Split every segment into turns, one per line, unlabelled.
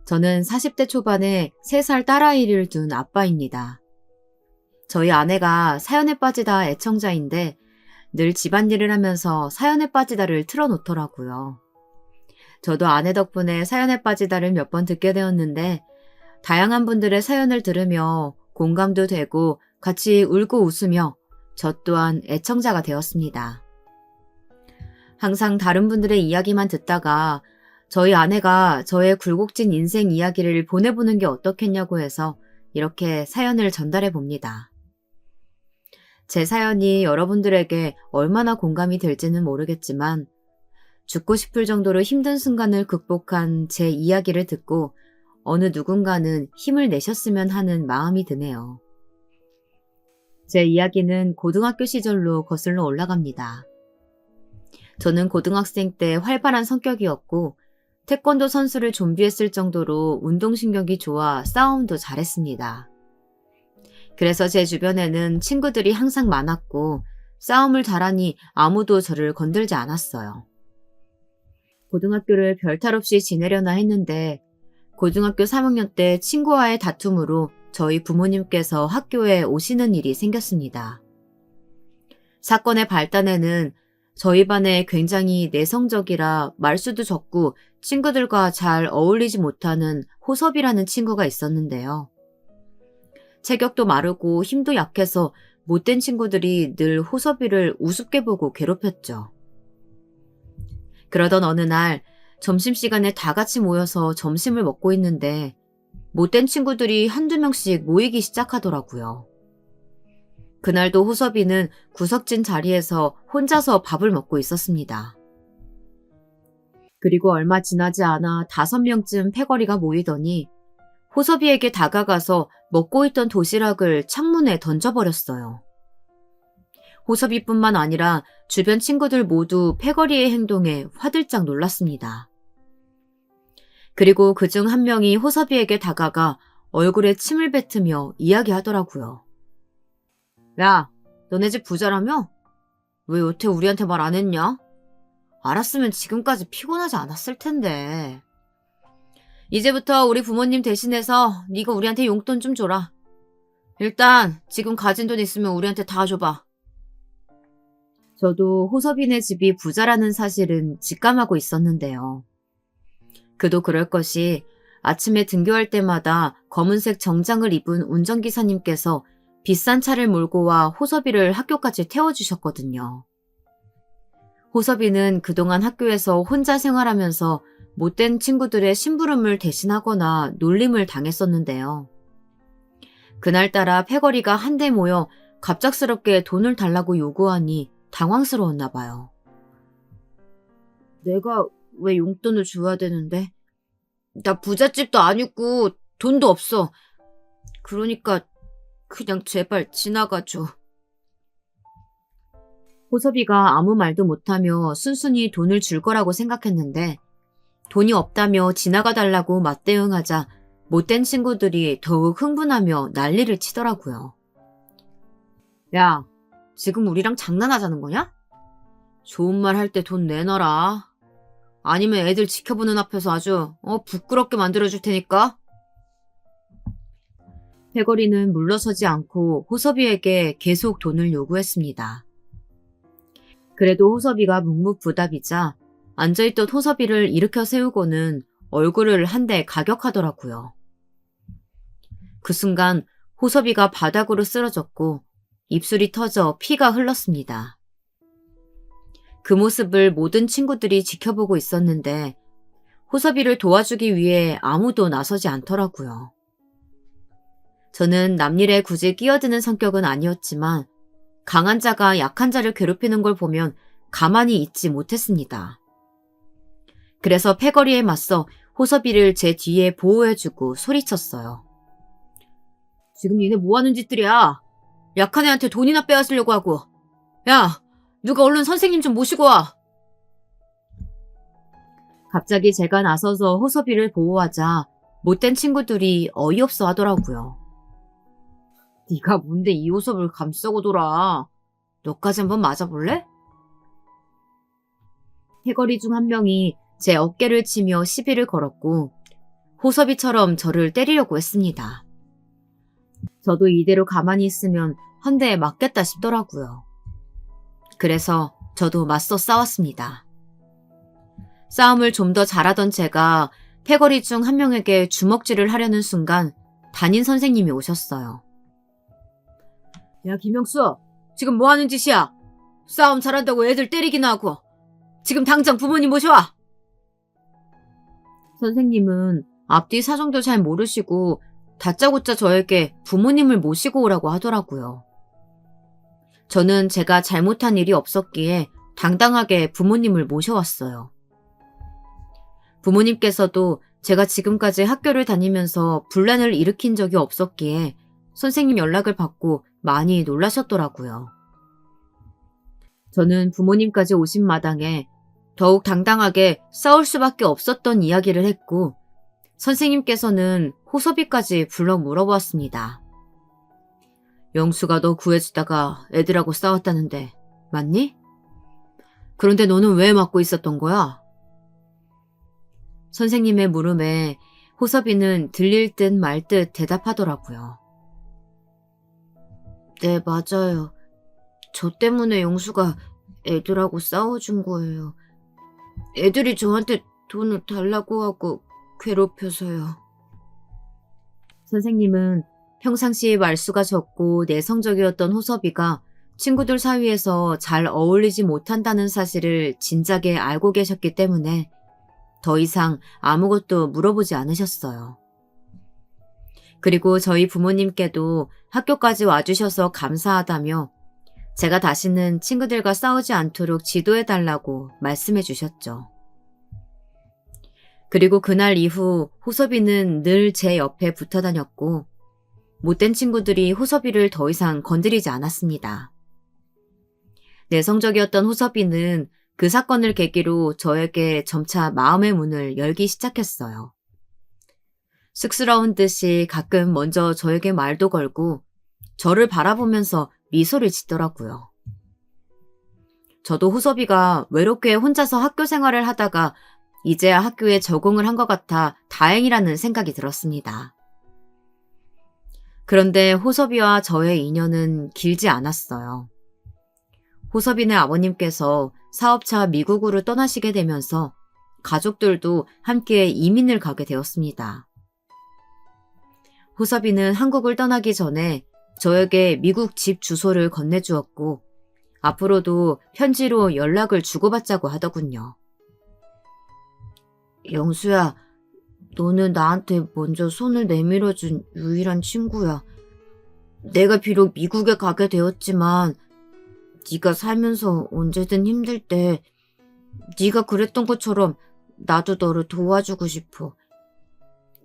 저는 40대 초반에 3살 딸아이를 둔 아빠입니다. 저희 아내가 사연에 빠지다 애청자인데 늘 집안일을 하면서 사연에 빠지다를 틀어놓더라고요. 저도 아내 덕분에 사연에 빠지다를 몇 번 듣게 되었는데 다양한 분들의 사연을 들으며 공감도 되고 같이 울고 웃으며 저 또한 애청자가 되었습니다. 항상 다른 분들의 이야기만 듣다가 저희 아내가 저의 굴곡진 인생 이야기를 보내보는 게 어떻겠냐고 해서 이렇게 사연을 전달해 봅니다. 제 사연이 여러분들에게 얼마나 공감이 될지는 모르겠지만 죽고 싶을 정도로 힘든 순간을 극복한 제 이야기를 듣고 어느 누군가는 힘을 내셨으면 하는 마음이 드네요. 제 이야기는 고등학교 시절로 거슬러 올라갑니다. 저는 고등학생 때 활발한 성격이었고 태권도 선수를 좀비했을 정도로 운동신경이 좋아 싸움도 잘했습니다. 그래서 제 주변에는 친구들이 항상 많았고 싸움을 잘하니 아무도 저를 건들지 않았어요. 고등학교를 별탈 없이 지내려나 했는데 고등학교 3학년 때 친구와의 다툼으로 저희 부모님께서 학교에 오시는 일이 생겼습니다. 사건의 발단에는 저희 반에 굉장히 내성적이라 말수도 적고 친구들과 잘 어울리지 못하는 호섭이라는 친구가 있었는데요. 체격도 마르고 힘도 약해서 못된 친구들이 늘 호섭이를 우습게 보고 괴롭혔죠. 그러던 어느 날 점심시간에 다 같이 모여서 점심을 먹고 있는데 못된 친구들이 한두 명씩 모이기 시작하더라고요. 그날도 호섭이는 구석진 자리에서 혼자서 밥을 먹고 있었습니다. 그리고 얼마 지나지 않아 5명쯤 패거리가 모이더니 호섭이에게 다가가서 먹고 있던 도시락을 창문에 던져버렸어요. 호섭이뿐만 아니라 주변 친구들 모두 패거리의 행동에 화들짝 놀랐습니다. 그리고 그중 한 명이 호섭이에게 다가가 얼굴에 침을 뱉으며 이야기하더라고요. 야, 너네 집 부자라며? 왜 여태 우리한테 말 안 했냐? 알았으면 지금까지 피곤하지 않았을 텐데. 이제부터 우리 부모님 대신해서 네가 우리한테 용돈 좀 줘라. 일단 지금 가진 돈 있으면 우리한테 다 줘봐. 저도 호섭이네 집이 부자라는 사실은 직감하고 있었는데요. 그도 그럴 것이 아침에 등교할 때마다 검은색 정장을 입은 운전기사님께서 비싼 차를 몰고 와 호섭이를 학교까지 태워주셨거든요. 호섭이는 그동안 학교에서 혼자 생활하면서 못된 친구들의 심부름을 대신하거나 놀림을 당했었는데요. 그날따라 패거리가 한데 모여 갑작스럽게 돈을 달라고 요구하니 당황스러웠나 봐요. 내가 왜 용돈을 줘야 되는데? 나 부잣집도 아니고 돈도 없어. 그러니까 그냥 제발 지나가줘. 호섭이가 아무 말도 못하며 순순히 돈을 줄 거라고 생각했는데 돈이 없다며 지나가달라고 맞대응하자 못된 친구들이 더욱 흥분하며 난리를 치더라고요. 야, 지금 우리랑 장난하자는 거냐? 좋은 말 할 때 돈 내놔라. 아니면 애들 지켜보는 앞에서 아주 부끄럽게 만들어줄 테니까. 패거리는 물러서지 않고 호섭이에게 계속 돈을 요구했습니다. 그래도 호섭이가 묵묵부답이자 앉아있던 호섭이를 일으켜 세우고는 얼굴을 한 대 가격하더라고요. 그 순간 호섭이가 바닥으로 쓰러졌고 입술이 터져 피가 흘렀습니다. 그 모습을 모든 친구들이 지켜보고 있었는데 호섭이를 도와주기 위해 아무도 나서지 않더라고요. 저는 남일에 굳이 끼어드는 성격은 아니었지만 강한 자가 약한 자를 괴롭히는 걸 보면 가만히 있지 못했습니다. 그래서 패거리에 맞서 호섭이를 제 뒤에 보호해주고 소리쳤어요. 지금 니네 뭐하는 짓들이야? 약한 애한테 돈이나 빼앗으려고 하고. 야, 누가 얼른 선생님 좀 모시고 와. 갑자기 제가 나서서 호섭이를 보호하자 못된 친구들이 어이없어 하더라고요. 네가 뭔데 이 호섭을 감싸고 돌아. 너까지 한번 맞아볼래? 패거리 중 한 명이 제 어깨를 치며 시비를 걸었고 호섭이처럼 저를 때리려고 했습니다. 저도 이대로 가만히 있으면 한 대에 맞겠다 싶더라고요. 그래서 저도 맞서 싸웠습니다. 싸움을 좀 더 잘하던 제가 패거리 중 한 명에게 주먹질을 하려는 순간 담임 선생님이 오셨어요. 야, 김영수, 지금 뭐 하는 짓이야? 싸움 잘한다고 애들 때리기나 하고. 지금 당장 부모님 모셔와! 선생님은 앞뒤 사정도 잘 모르시고 다짜고짜 저에게 부모님을 모시고 오라고 하더라고요. 저는 제가 잘못한 일이 없었기에 당당하게 부모님을 모셔왔어요. 부모님께서도 제가 지금까지 학교를 다니면서 분란을 일으킨 적이 없었기에 선생님 연락을 받고 많이 놀라셨더라고요. 저는 부모님까지 오신 마당에 더욱 당당하게 싸울 수밖에 없었던 이야기를 했고 선생님께서는 호섭이까지 불러 물어보았습니다. 영수가 너 구해주다가 애들하고 싸웠다는데 맞니? 그런데 너는 왜 맞고 있었던 거야? 선생님의 물음에 호섭이는 들릴 듯 말 듯 대답하더라고요. 네, 맞아요. 저 때문에 영수가 애들하고 싸워준 거예요. 애들이 저한테 돈을 달라고 하고 괴롭혀서요. 선생님은 평상시 말수가 적고 내성적이었던 호섭이가 친구들 사이에서 잘 어울리지 못한다는 사실을 진작에 알고 계셨기 때문에 더 이상 아무것도 물어보지 않으셨어요. 그리고 저희 부모님께도 학교까지 와주셔서 감사하다며 제가 다시는 친구들과 싸우지 않도록 지도해달라고 말씀해 주셨죠. 그리고 그날 이후 호섭이는 늘 제 옆에 붙어 다녔고 못된 친구들이 호섭이를 더 이상 건드리지 않았습니다. 내성적이었던 호섭이는 그 사건을 계기로 저에게 점차 마음의 문을 열기 시작했어요. 쑥스러운 듯이 가끔 먼저 저에게 말도 걸고 저를 바라보면서 미소를 짓더라고요. 저도 호섭이가 외롭게 혼자서 학교 생활을 하다가 이제야 학교에 적응을 한 것 같아 다행이라는 생각이 들었습니다. 그런데 호섭이와 저의 인연은 길지 않았어요. 호섭이네 아버님께서 사업차 미국으로 떠나시게 되면서 가족들도 함께 이민을 가게 되었습니다. 호섭이는 한국을 떠나기 전에 저에게 미국 집 주소를 건네주었고 앞으로도 편지로 연락을 주고받자고 하더군요. 영수야, 너는 나한테 먼저 손을 내밀어준 유일한 친구야. 내가 비록 미국에 가게 되었지만 네가 살면서 언제든 힘들 때 네가 그랬던 것처럼 나도 너를 도와주고 싶어.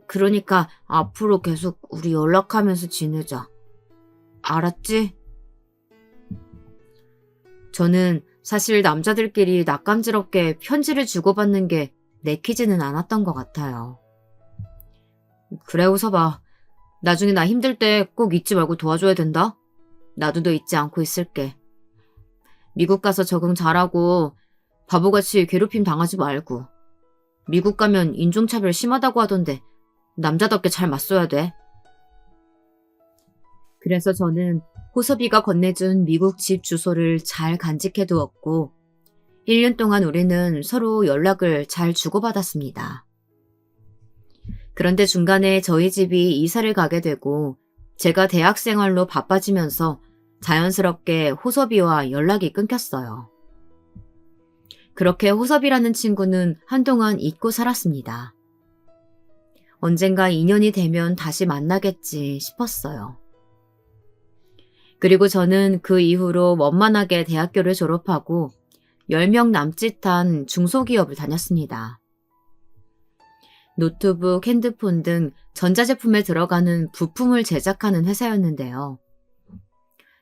그러니까 앞으로 계속 우리 연락하면서 지내자. 알았지? 저는 사실 남자들끼리 낯간지럽게 편지를 주고받는 게 내키지는 않았던 것 같아요. 그래, 웃어봐. 나중에 나 힘들 때 꼭 잊지 말고 도와줘야 된다. 나도 너 잊지 않고 있을게. 미국 가서 적응 잘하고 바보같이 괴롭힘 당하지 말고. 미국 가면 인종차별 심하다고 하던데 남자답게 잘 맞서야 돼. 그래서 저는 호섭이가 건네준 미국 집 주소를 잘 간직해두었고 1년 동안 우리는 서로 연락을 잘 주고받았습니다. 그런데 중간에 저희 집이 이사를 가게 되고 제가 대학생활로 바빠지면서 자연스럽게 호섭이와 연락이 끊겼어요. 그렇게 호섭이라는 친구는 한동안 잊고 살았습니다. 언젠가 인연이 되면 다시 만나겠지 싶었어요. 그리고 저는 그 이후로 원만하게 대학교를 졸업하고 10명 남짓한 중소기업을 다녔습니다. 노트북, 핸드폰 등 전자제품에 들어가는 부품을 제작하는 회사였는데요.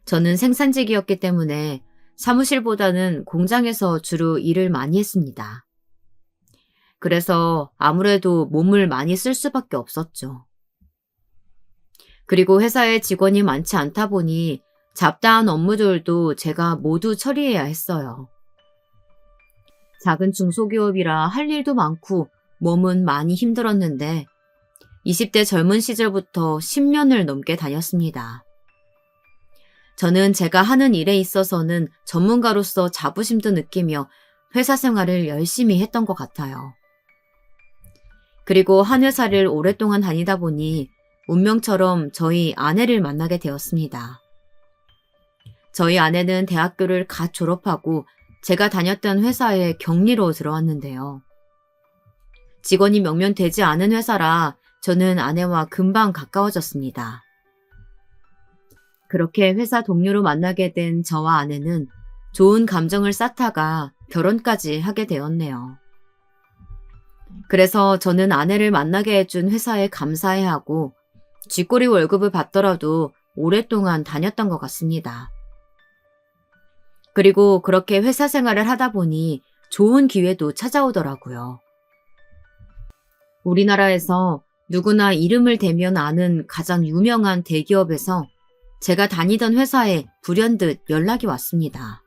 저는 생산직이었기 때문에 사무실보다는 공장에서 주로 일을 많이 했습니다. 그래서 아무래도 몸을 많이 쓸 수밖에 없었죠. 그리고 회사에 직원이 많지 않다 보니 잡다한 업무들도 제가 모두 처리해야 했어요. 작은 중소기업이라 할 일도 많고 몸은 많이 힘들었는데 20대 젊은 시절부터 10년을 넘게 다녔습니다. 저는 제가 하는 일에 있어서는 전문가로서 자부심도 느끼며 회사 생활을 열심히 했던 것 같아요. 그리고 한 회사를 오랫동안 다니다 보니 운명처럼 저희 아내를 만나게 되었습니다. 저희 아내는 대학교를 갓 졸업하고 제가 다녔던 회사에 격리로 들어왔는데요. 직원이 명명되지 않은 회사라 저는 아내와 금방 가까워졌습니다. 그렇게 회사 동료로 만나게 된 저와 아내는 좋은 감정을 쌓다가 결혼까지 하게 되었네요. 그래서 저는 아내를 만나게 해준 회사에 감사해야 하고 쥐꼬리 월급을 받더라도 오랫동안 다녔던 것 같습니다. 그리고 그렇게 회사 생활을 하다 보니 좋은 기회도 찾아오더라고요. 우리나라에서 누구나 이름을 대면 아는 가장 유명한 대기업에서 제가 다니던 회사에 불현듯 연락이 왔습니다.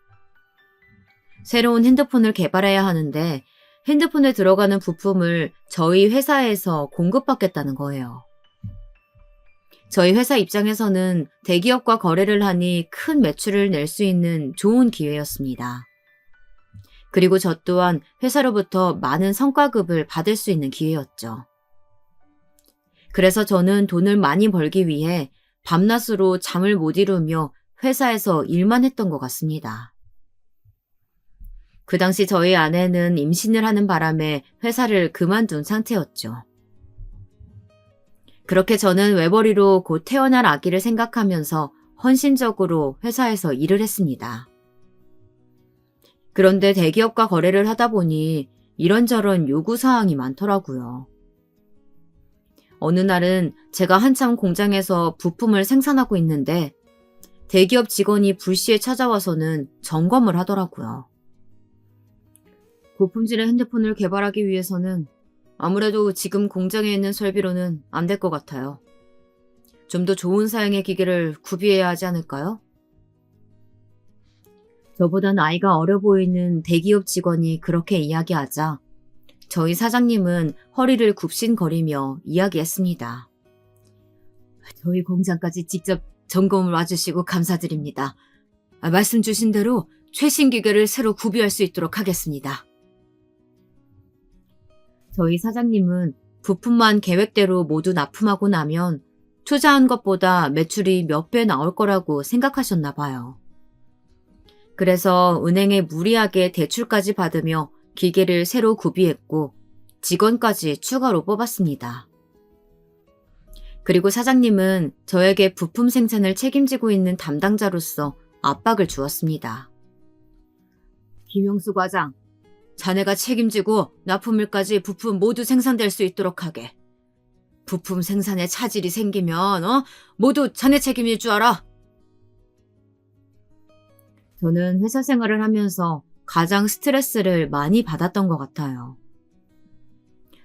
새로운 핸드폰을 개발해야 하는데 핸드폰에 들어가는 부품을 저희 회사에서 공급받겠다는 거예요. 저희 회사 입장에서는 대기업과 거래를 하니 큰 매출을 낼 수 있는 좋은 기회였습니다. 그리고 저 또한 회사로부터 많은 성과급을 받을 수 있는 기회였죠. 그래서 저는 돈을 많이 벌기 위해 밤낮으로 잠을 못 이루며 회사에서 일만 했던 것 같습니다. 그 당시 저희 아내는 임신을 하는 바람에 회사를 그만둔 상태였죠. 그렇게 저는 외벌이로 곧 태어날 아기를 생각하면서 헌신적으로 회사에서 일을 했습니다. 그런데 대기업과 거래를 하다 보니 이런저런 요구사항이 많더라고요. 어느 날은 제가 한참 공장에서 부품을 생산하고 있는데 대기업 직원이 불시에 찾아와서는 점검을 하더라고요. 고품질의 핸드폰을 개발하기 위해서는 아무래도 지금 공장에 있는 설비로는 안 될 것 같아요. 좀 더 좋은 사양의 기계를 구비해야 하지 않을까요? 저보다 나이가 어려 보이는 대기업 직원이 그렇게 이야기하자 저희 사장님은 허리를 굽신거리며 이야기했습니다. 저희 공장까지 직접 점검을 와주시고 감사드립니다. 말씀 주신 대로 최신 기계를 새로 구비할 수 있도록 하겠습니다. 저희 사장님은 부품만 계획대로 모두 납품하고 나면 투자한 것보다 매출이 몇 배 나올 거라고 생각하셨나 봐요. 그래서 은행에 무리하게 대출까지 받으며 기계를 새로 구비했고 직원까지 추가로 뽑았습니다. 그리고 사장님은 저에게 부품 생산을 책임지고 있는 담당자로서 압박을 주었습니다. 김용수 과장, 자네가 책임지고 납품일까지 부품 모두 생산될 수 있도록 하게. 부품 생산에 차질이 생기면 모두 자네 책임일 줄 알아. 저는 회사 생활을 하면서 가장 스트레스를 많이 받았던 것 같아요.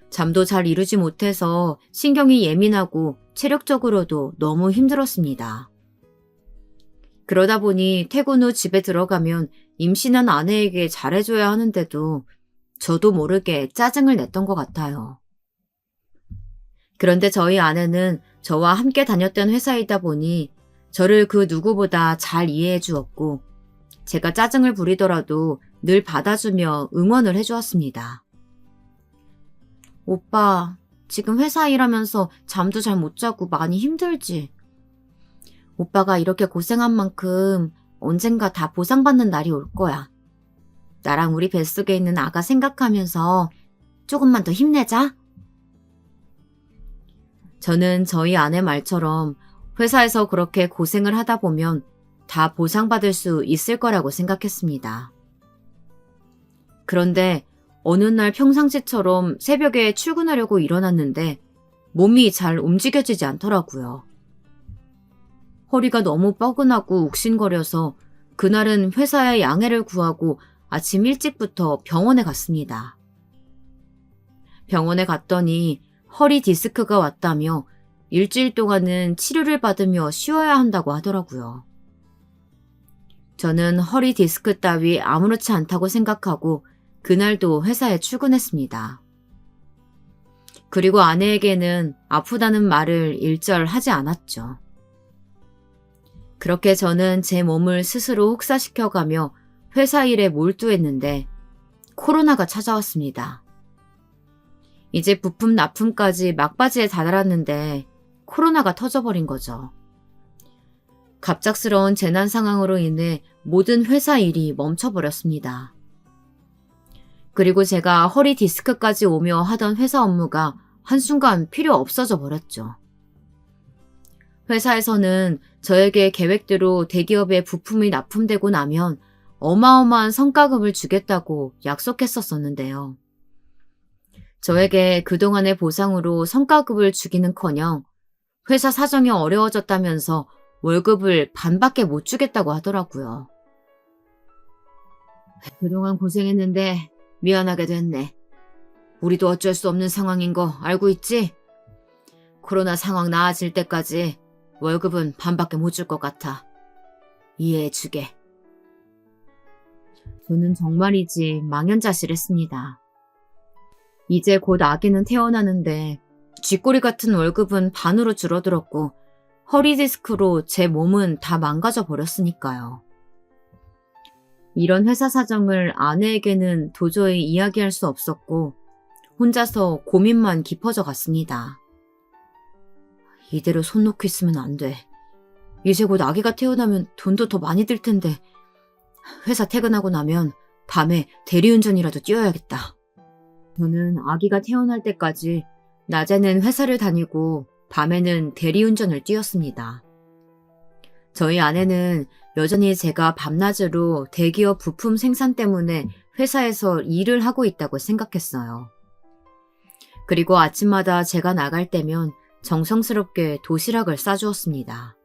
잠도 잘 이루지 못해서 신경이 예민하고 체력적으로도 너무 힘들었습니다. 그러다 보니 퇴근 후 집에 들어가면 임신한 아내에게 잘해줘야 하는데도 저도 모르게 짜증을 냈던 것 같아요. 그런데 저희 아내는 저와 함께 다녔던 회사이다 보니 저를 그 누구보다 잘 이해해 주었고 제가 짜증을 부리더라도 늘 받아주며 응원을 해주었습니다. 오빠, 지금 회사 일하면서 잠도 잘 못 자고 많이 힘들지? 오빠가 이렇게 고생한 만큼 언젠가 다 보상받는 날이 올 거야. 나랑 우리 뱃속에 있는 아가 생각하면서 조금만 더 힘내자. 저는 저희 아내 말처럼 회사에서 그렇게 고생을 하다 보면 다 보상받을 수 있을 거라고 생각했습니다. 그런데 어느 날 평상시처럼 새벽에 출근하려고 일어났는데 몸이 잘 움직여지지 않더라고요. 허리가 너무 뻐근하고 욱신거려서 그날은 회사에 양해를 구하고 아침 일찍부터 병원에 갔습니다. 병원에 갔더니 허리 디스크가 왔다며 일주일 동안은 치료를 받으며 쉬어야 한다고 하더라고요. 저는 허리 디스크 따위 아무렇지 않다고 생각하고 그날도 회사에 출근했습니다. 그리고 아내에게는 아프다는 말을 일절 하지 않았죠. 그렇게 저는 제 몸을 스스로 혹사시켜가며 회사 일에 몰두했는데 코로나가 찾아왔습니다. 이제 부품 납품까지 막바지에 다다랐는데 코로나가 터져버린 거죠. 갑작스러운 재난 상황으로 인해 모든 회사 일이 멈춰버렸습니다. 그리고 제가 허리 디스크까지 오며 하던 회사 업무가 한순간 필요 없어져 버렸죠. 회사에서는 저에게 계획대로 대기업에 부품이 납품되고 나면 어마어마한 성과급을 주겠다고 약속했었었는데요. 저에게 그동안의 보상으로 성과급을 주기는커녕 회사 사정이 어려워졌다면서 월급을 반밖에 못 주겠다고 하더라고요. 그동안 고생했는데 미안하게 됐네. 우리도 어쩔 수 없는 상황인 거 알고 있지? 코로나 상황 나아질 때까지 월급은 반밖에 못 줄 것 같아. 이해해주게. 저는 정말이지 망연자실했습니다. 이제 곧 아기는 태어나는데 쥐꼬리 같은 월급은 반으로 줄어들었고 허리디스크로 제 몸은 다 망가져 버렸으니까요. 이런 회사 사정을 아내에게는 도저히 이야기할 수 없었고 혼자서 고민만 깊어져 갔습니다. 이대로 손 놓고 있으면 안 돼. 이제 곧 아기가 태어나면 돈도 더 많이 들 텐데 회사 퇴근하고 나면 밤에 대리운전이라도 뛰어야겠다. 저는 아기가 태어날 때까지 낮에는 회사를 다니고 밤에는 대리운전을 뛰었습니다. 저희 아내는 여전히 제가 밤낮으로 대기업 부품 생산 때문에 회사에서 일을 하고 있다고 생각했어요. 그리고 아침마다 제가 나갈 때면 정성스럽게 도시락을 싸주었습니다.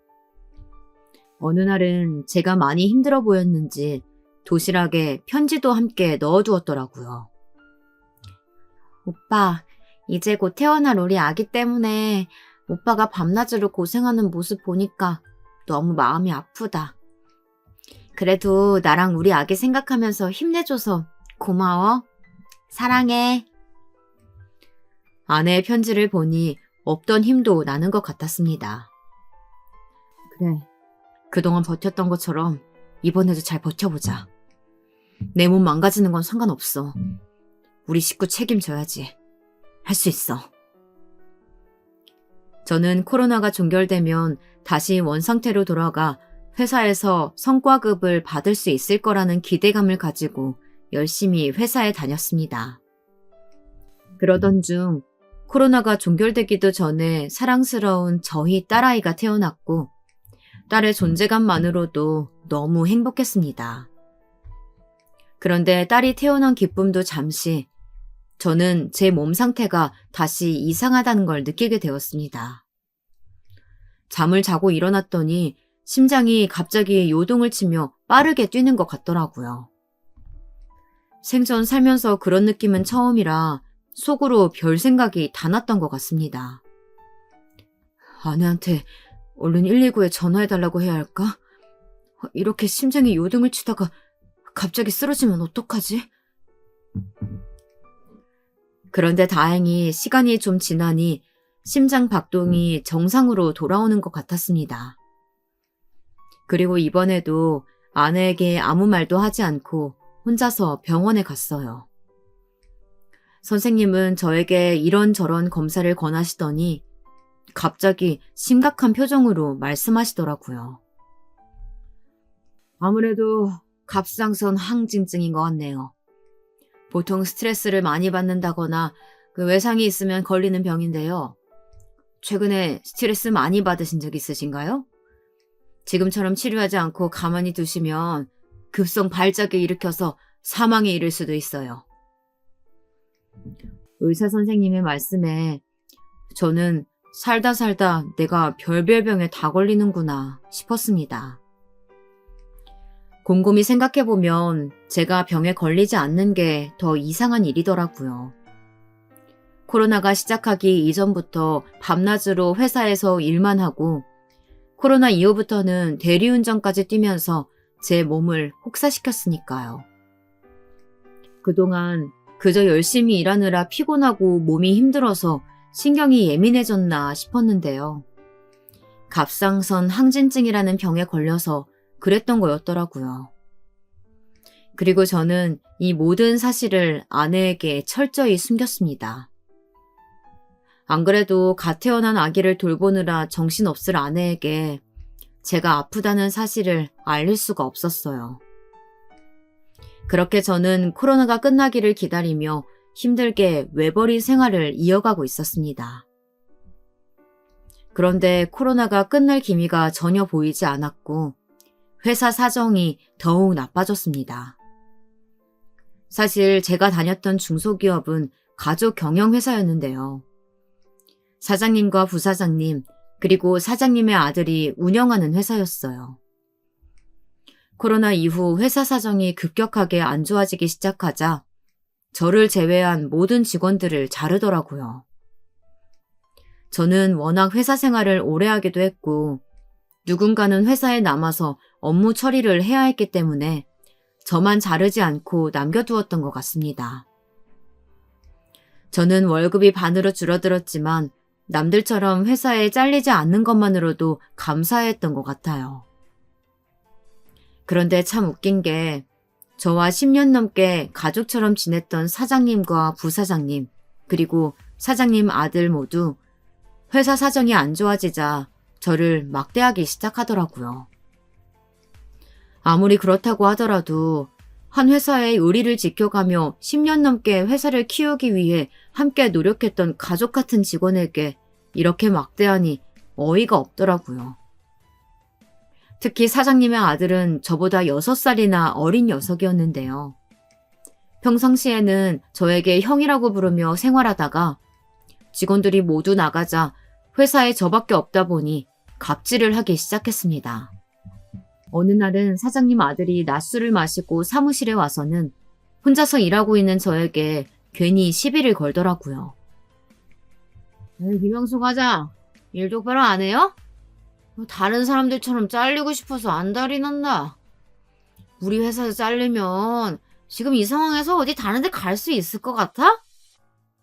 어느 날은 제가 많이 힘들어 보였는지 도시락에 편지도 함께 넣어두었더라고요. 오빠, 이제 곧 태어날 우리 아기 때문에 오빠가 밤낮으로 고생하는 모습 보니까 너무 마음이 아프다. 그래도 나랑 우리 아기 생각하면서 힘내줘서 고마워. 사랑해. 아내의 편지를 보니 없던 힘도 나는 것 같았습니다. 그래, 그동안 버텼던 것처럼 이번에도 잘 버텨보자. 내 몸 망가지는 건 상관없어. 우리 식구 책임져야지. 할 수 있어. 저는 코로나가 종결되면 다시 원상태로 돌아가 회사에서 성과급을 받을 수 있을 거라는 기대감을 가지고 열심히 회사에 다녔습니다. 그러던 중 코로나가 종결되기도 전에 사랑스러운 저희 딸아이가 태어났고 딸의 존재감만으로도 너무 행복했습니다. 그런데 딸이 태어난 기쁨도 잠시 저는 제 몸 상태가 다시 이상하다는 걸 느끼게 되었습니다. 잠을 자고 일어났더니 심장이 갑자기 요동을 치며 빠르게 뛰는 것 같더라고요. 생전 살면서 그런 느낌은 처음이라 속으로 별 생각이 다 났던 것 같습니다. 아내한테 얼른 119에 전화해달라고 해야 할까? 이렇게 심장이 요동을 치다가 갑자기 쓰러지면 어떡하지? 그런데 다행히 시간이 좀 지나니 심장 박동이 정상으로 돌아오는 것 같았습니다. 그리고 이번에도 아내에게 아무 말도 하지 않고 혼자서 병원에 갔어요. 선생님은 저에게 이런저런 검사를 권하시더니 갑자기 심각한 표정으로 말씀하시더라고요. 아무래도 갑상선 항진증인 것 같네요. 보통 스트레스를 많이 받는다거나 외상이 있으면 걸리는 병인데요. 최근에 스트레스 많이 받으신 적 있으신가요? 지금처럼 치료하지 않고 가만히 두시면 급성 발작을 일으켜서 사망에 이를 수도 있어요. 의사 선생님의 말씀에 저는 살다 내가 별별 병에 다 걸리는구나 싶었습니다. 곰곰이 생각해보면 제가 병에 걸리지 않는 게 더 이상한 일이더라고요. 코로나가 시작하기 이전부터 밤낮으로 회사에서 일만 하고 코로나 이후부터는 대리운전까지 뛰면서 제 몸을 혹사시켰으니까요. 그동안 그저 열심히 일하느라 피곤하고 몸이 힘들어서 신경이 예민해졌나 싶었는데요. 갑상선 항진증이라는 병에 걸려서 그랬던 거였더라고요. 그리고 저는 이 모든 사실을 아내에게 철저히 숨겼습니다. 안 그래도 갓 태어난 아기를 돌보느라 정신없을 아내에게 제가 아프다는 사실을 알릴 수가 없었어요. 그렇게 저는 코로나가 끝나기를 기다리며 힘들게 외벌이 생활을 이어가고 있었습니다. 그런데 코로나가 끝날 기미가 전혀 보이지 않았고 회사 사정이 더욱 나빠졌습니다. 사실 제가 다녔던 중소기업은 가족 경영 회사였는데요. 사장님과 부사장님, 그리고 사장님의 아들이 운영하는 회사였어요. 코로나 이후 회사 사정이 급격하게 안 좋아지기 시작하자 저를 제외한 모든 직원들을 자르더라고요. 저는 워낙 회사 생활을 오래 하기도 했고 누군가는 회사에 남아서 업무 처리를 해야 했기 때문에 저만 자르지 않고 남겨두었던 것 같습니다. 저는 월급이 반으로 줄어들었지만 남들처럼 회사에 잘리지 않는 것만으로도 감사했던 것 같아요. 그런데 참 웃긴 게 저와 10년 넘게 가족처럼 지냈던 사장님과 부사장님, 그리고 사장님 아들 모두 회사 사정이 안 좋아지자 저를 막대하기 시작하더라고요. 아무리 그렇다고 하더라도 한 회사의 의리를 지켜가며 10년 넘게 회사를 키우기 위해 함께 노력했던 가족 같은 직원에게 이렇게 막대하니 어이가 없더라고요. 특히 사장님의 아들은 저보다 6살이나 어린 녀석이었는데요. 평상시에는 저에게 형이라고 부르며 생활하다가 직원들이 모두 나가자 회사에 저밖에 없다 보니 갑질을 하기 시작했습니다. 어느 날은 사장님 아들이 낮술을 마시고 사무실에 와서는 혼자서 일하고 있는 저에게 괜히 시비를 걸더라고요. 김영수 과장, 일 똑바로 안 해요? 다른 사람들처럼 잘리고 싶어서 안달이 난다. 우리 회사에서 잘리면 지금 이 상황에서 어디 다른 데 갈 수 있을 것 같아?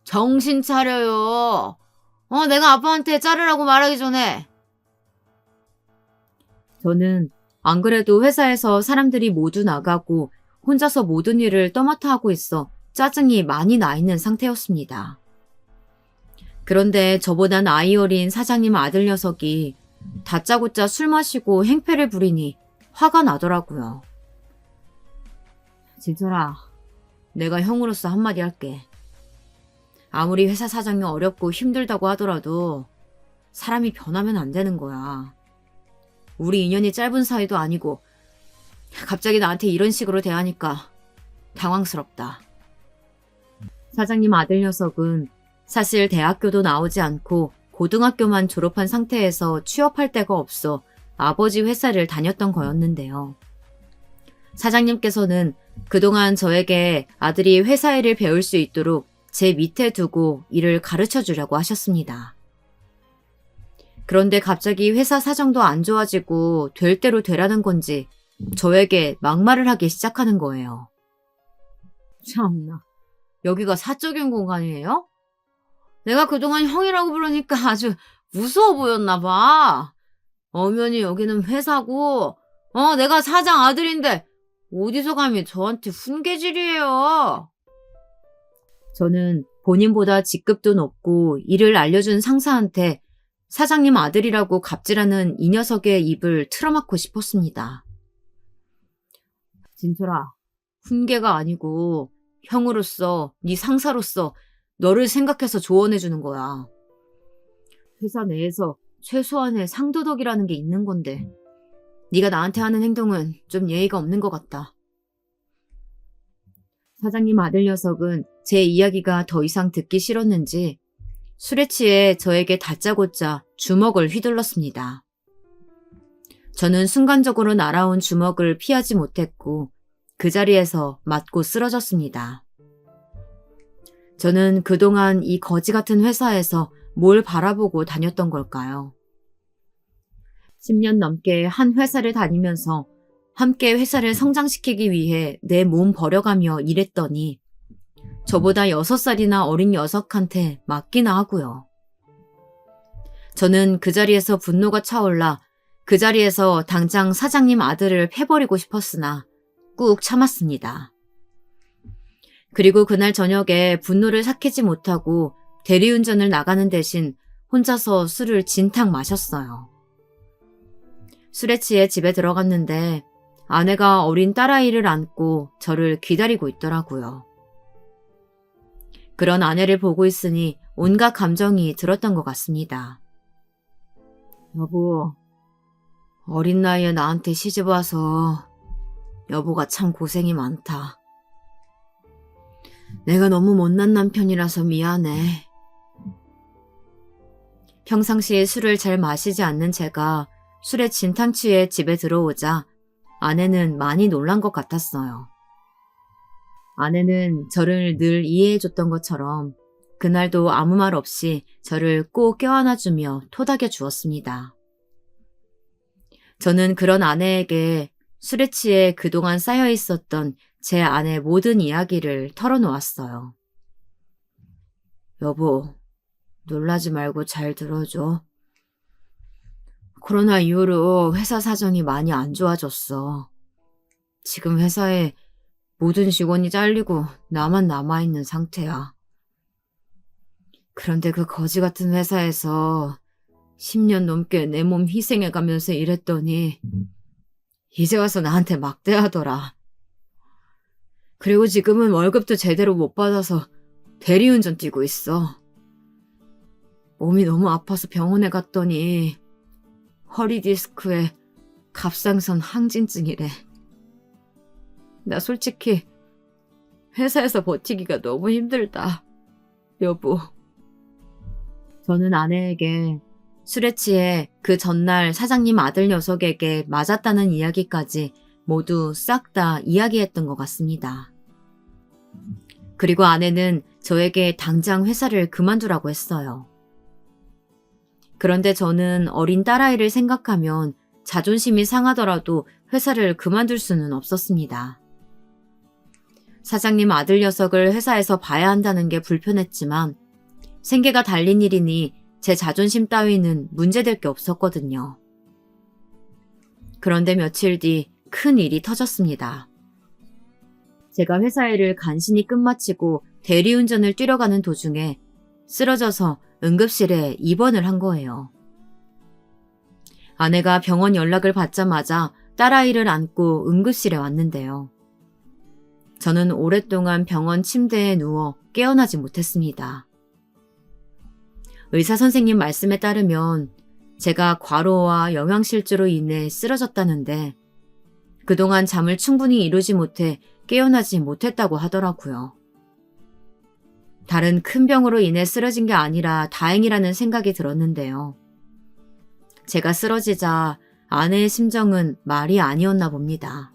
정신 차려요. 내가 아빠한테 자르라고 말하기 전에. 저는 안 그래도 회사에서 사람들이 모두 나가고 혼자서 모든 일을 떠맡아 하고 있어 짜증이 많이 나 있는 상태였습니다. 그런데 저보다 나이 어린 사장님 아들 녀석이 다짜고짜 술 마시고 행패를 부리니 화가 나더라고요. 진철아, 내가 형으로서 한마디 할게. 아무리 회사 사정이 어렵고 힘들다고 하더라도 사람이 변하면 안 되는 거야. 우리 인연이 짧은 사이도 아니고 갑자기 나한테 이런 식으로 대하니까 당황스럽다. 사장님 아들 녀석은 사실 대학교도 나오지 않고 고등학교만 졸업한 상태에서 취업할 데가 없어 아버지 회사를 다녔던 거였는데요. 사장님께서는 그동안 저에게 아들이 회사 일을 배울 수 있도록 제 밑에 두고 일을 가르쳐 주려고 하셨습니다. 그런데 갑자기 회사 사정도 안 좋아지고 될 대로 되라는 건지 저에게 막말을 하기 시작하는 거예요. 참나, 여기가 사적인 공간이에요? 내가 그동안 형이라고 부르니까 아주 무서워 보였나 봐. 엄연히 여기는 회사고, 내가 사장 아들인데 어디서 감히 저한테 훈계질이에요. 저는 본인보다 직급도 높고 일을 알려준 상사한테 사장님 아들이라고 갑질하는 이 녀석의 입을 틀어막고 싶었습니다. 진철아, 훈계가 아니고 형으로서, 네 상사로서 너를 생각해서 조언해주는 거야. 회사 내에서 최소한의 상도덕이라는 게 있는 건데 네가 나한테 하는 행동은 좀 예의가 없는 것 같다. 사장님 아들 녀석은 제 이야기가 더 이상 듣기 싫었는지 술에 취해 저에게 다짜고짜 주먹을 휘둘렀습니다. 저는 순간적으로 날아온 주먹을 피하지 못했고 그 자리에서 맞고 쓰러졌습니다. 저는 그동안 이 거지 같은 회사에서 뭘 바라보고 다녔던 걸까요? 10년 넘게 한 회사를 다니면서 함께 회사를 성장시키기 위해 내 몸 버려가며 일했더니 저보다 6살이나 어린 녀석한테 맞기나 하고요. 저는 그 자리에서 분노가 차올라 그 자리에서 당장 사장님 아들을 패버리고 싶었으나 꾹 참았습니다. 그리고 그날 저녁에 분노를 삭히지 못하고 대리운전을 나가는 대신 혼자서 술을 진탕 마셨어요. 술에 취해 집에 들어갔는데 아내가 어린 딸아이를 안고 저를 기다리고 있더라고요. 그런 아내를 보고 있으니 온갖 감정이 들었던 것 같습니다. 여보, 어린 나이에 나한테 시집와서 여보가 참 고생이 많다. 내가 너무 못난 남편이라서 미안해. 평상시에 술을 잘 마시지 않는 제가 술에 진탕 취해 집에 들어오자 아내는 많이 놀란 것 같았어요. 아내는 저를 늘 이해해줬던 것처럼 그날도 아무 말 없이 저를 꼭 껴안아주며 토닥여 주었습니다. 저는 그런 아내에게 술에 취해 그동안 쌓여 있었던 제 아내 모든 이야기를 털어놓았어요. 여보, 놀라지 말고 잘 들어줘. 코로나 이후로 회사 사정이 많이 안 좋아졌어. 지금 회사에 모든 직원이 잘리고 나만 남아있는 상태야. 그런데 그 거지 같은 회사에서 10년 넘게 내 몸 희생해가면서 일했더니 이제 와서 나한테 막대하더라. 그리고 지금은 월급도 제대로 못 받아서 대리운전 뛰고 있어. 몸이 너무 아파서 병원에 갔더니 허리 디스크에 갑상선 항진증이래. 나 솔직히 회사에서 버티기가 너무 힘들다. 여보. 저는 아내에게 술에 취해 그 전날 사장님 아들 녀석에게 맞았다는 이야기까지 모두 싹 다 이야기했던 것 같습니다. 그리고 아내는 저에게 당장 회사를 그만두라고 했어요. 그런데 저는 어린 딸아이를 생각하면 자존심이 상하더라도 회사를 그만둘 수는 없었습니다. 사장님 아들 녀석을 회사에서 봐야 한다는 게 불편했지만 생계가 달린 일이니 제 자존심 따위는 문제될 게 없었거든요. 그런데 며칠 뒤 큰 일이 터졌습니다. 제가 회사 일을 간신히 끝마치고 대리운전을 뛰러 가는 도중에 쓰러져서 응급실에 입원을 한 거예요. 아내가 병원 연락을 받자마자 딸아이를 안고 응급실에 왔는데요. 저는 오랫동안 병원 침대에 누워 깨어나지 못했습니다. 의사 선생님 말씀에 따르면 제가 과로와 영양실조로 인해 쓰러졌다는데 그동안 잠을 충분히 이루지 못해 깨어나지 못했다고 하더라고요. 다른 큰 병으로 인해 쓰러진 게 아니라 다행이라는 생각이 들었는데요. 제가 쓰러지자 아내의 심정은 말이 아니었나 봅니다.